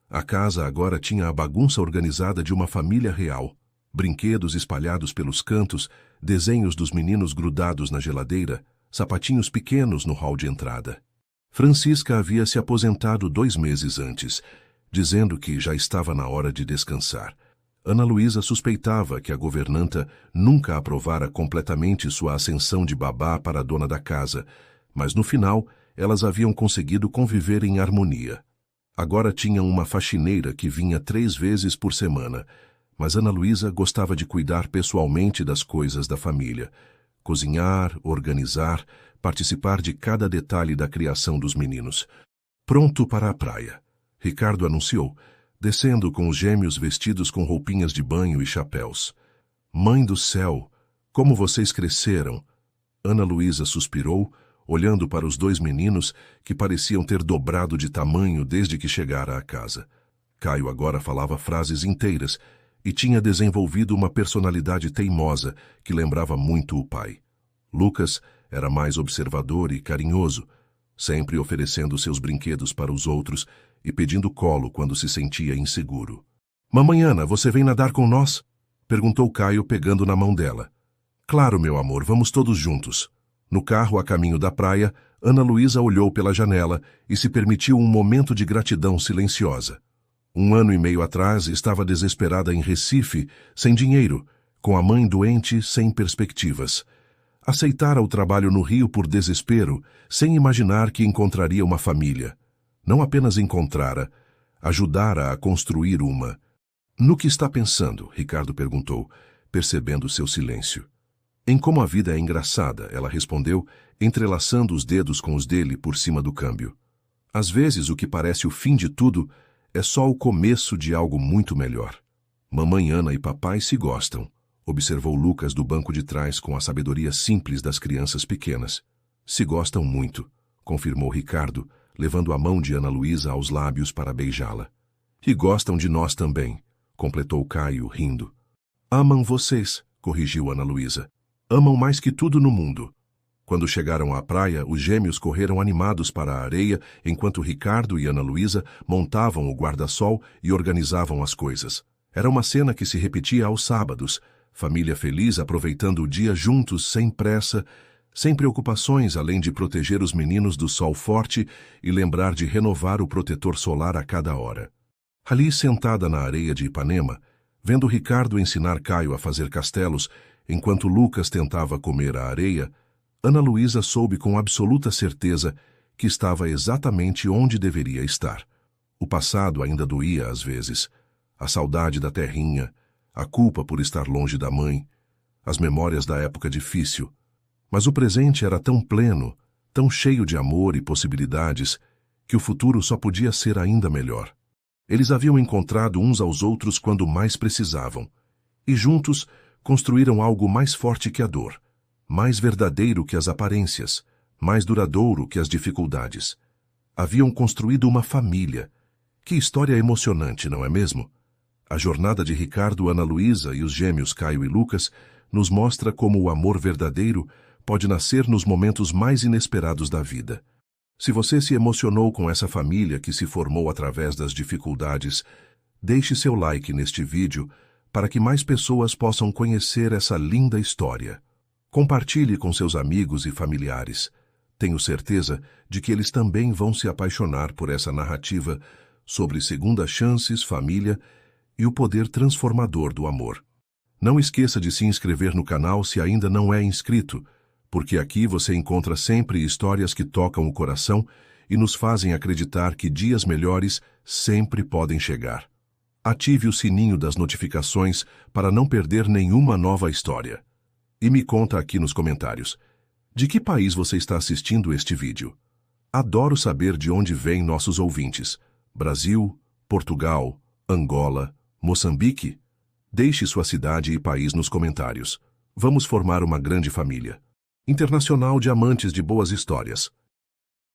A casa agora tinha a bagunça organizada de uma família real. Brinquedos espalhados pelos cantos, desenhos dos meninos grudados na geladeira, sapatinhos pequenos no hall de entrada. Francisca havia se aposentado 2 meses antes, dizendo que já estava na hora de descansar. Ana Luísa suspeitava que a governanta nunca aprovara completamente sua ascensão de babá para a dona da casa, mas no final elas haviam conseguido conviver em harmonia. Agora tinham uma faxineira que vinha 3 vezes por semana, mas Ana Luísa gostava de cuidar pessoalmente das coisas da família. Cozinhar, organizar, participar de cada detalhe da criação dos meninos. Pronto para a praia, Ricardo anunciou, descendo com os gêmeos vestidos com roupinhas de banho e chapéus. Mãe do céu, como vocês cresceram! Ana Luísa suspirou, olhando para os 2 meninos que pareciam ter dobrado de tamanho desde que chegara à casa. Caio agora falava frases inteiras e tinha desenvolvido uma personalidade teimosa que lembrava muito o pai. Lucas era mais observador e carinhoso, sempre oferecendo seus brinquedos para os outros e pedindo colo quando se sentia inseguro. Mamãe Ana, você vem nadar com nós? Perguntou Caio pegando na mão dela. Claro, meu amor, vamos todos juntos. No carro a caminho da praia, Ana Luísa olhou pela janela e se permitiu um momento de gratidão silenciosa. 1 ano e meio atrás estava desesperada em Recife, sem dinheiro, com a mãe doente, sem perspectivas. Aceitara o trabalho no Rio por desespero, sem imaginar que encontraria uma família. Não apenas encontrara, ajudara a construir uma. No que está pensando? Ricardo perguntou, percebendo seu silêncio. Em como a vida é engraçada, ela respondeu, entrelaçando os dedos com os dele por cima do câmbio. Às vezes o que parece o fim de tudo é só o começo de algo muito melhor. Mamãe Ana e papai se gostam, observou Lucas do banco de trás com a sabedoria simples das crianças pequenas. Se gostam muito, confirmou Ricardo, levando a mão de Ana Luísa aos lábios para beijá-la. E gostam de nós também, completou Caio, rindo. Amam vocês, corrigiu Ana Luísa. Amam mais que tudo no mundo. Quando chegaram à praia, os gêmeos correram animados para a areia, enquanto Ricardo e Ana Luísa montavam o guarda-sol e organizavam as coisas. Era uma cena que se repetia aos sábados, família feliz aproveitando o dia juntos, sem pressa, sem preocupações além de proteger os meninos do sol forte e lembrar de renovar o protetor solar a cada hora. Ali, sentada na areia de Ipanema, vendo Ricardo ensinar Caio a fazer castelos, enquanto Lucas tentava comer a areia, Ana Luísa soube com absoluta certeza que estava exatamente onde deveria estar. O passado ainda doía às vezes. A saudade da terrinha, a culpa por estar longe da mãe, as memórias da época difícil. Mas o presente era tão pleno, tão cheio de amor e possibilidades, que o futuro só podia ser ainda melhor. Eles haviam encontrado uns aos outros quando mais precisavam, e juntos construíram algo mais forte que a dor, mais verdadeiro que as aparências, mais duradouro que as dificuldades. Haviam construído uma família. Que história emocionante, não é mesmo? A jornada de Ricardo, Ana Luísa e os gêmeos Caio e Lucas nos mostra como o amor verdadeiro pode nascer nos momentos mais inesperados da vida. Se você se emocionou com essa família que se formou através das dificuldades, deixe seu like neste vídeo para que mais pessoas possam conhecer essa linda história. Compartilhe com seus amigos e familiares. Tenho certeza de que eles também vão se apaixonar por essa narrativa sobre segundas chances, família e o poder transformador do amor. Não esqueça de se inscrever no canal se ainda não é inscrito, porque aqui você encontra sempre histórias que tocam o coração e nos fazem acreditar que dias melhores sempre podem chegar. Ative o sininho das notificações para não perder nenhuma nova história. E me conta aqui nos comentários, de que país você está assistindo este vídeo? Adoro saber de onde vêm nossos ouvintes. Brasil, Portugal, Angola, Moçambique? Deixe sua cidade e país nos comentários. Vamos formar uma grande família internacional de amantes de boas histórias.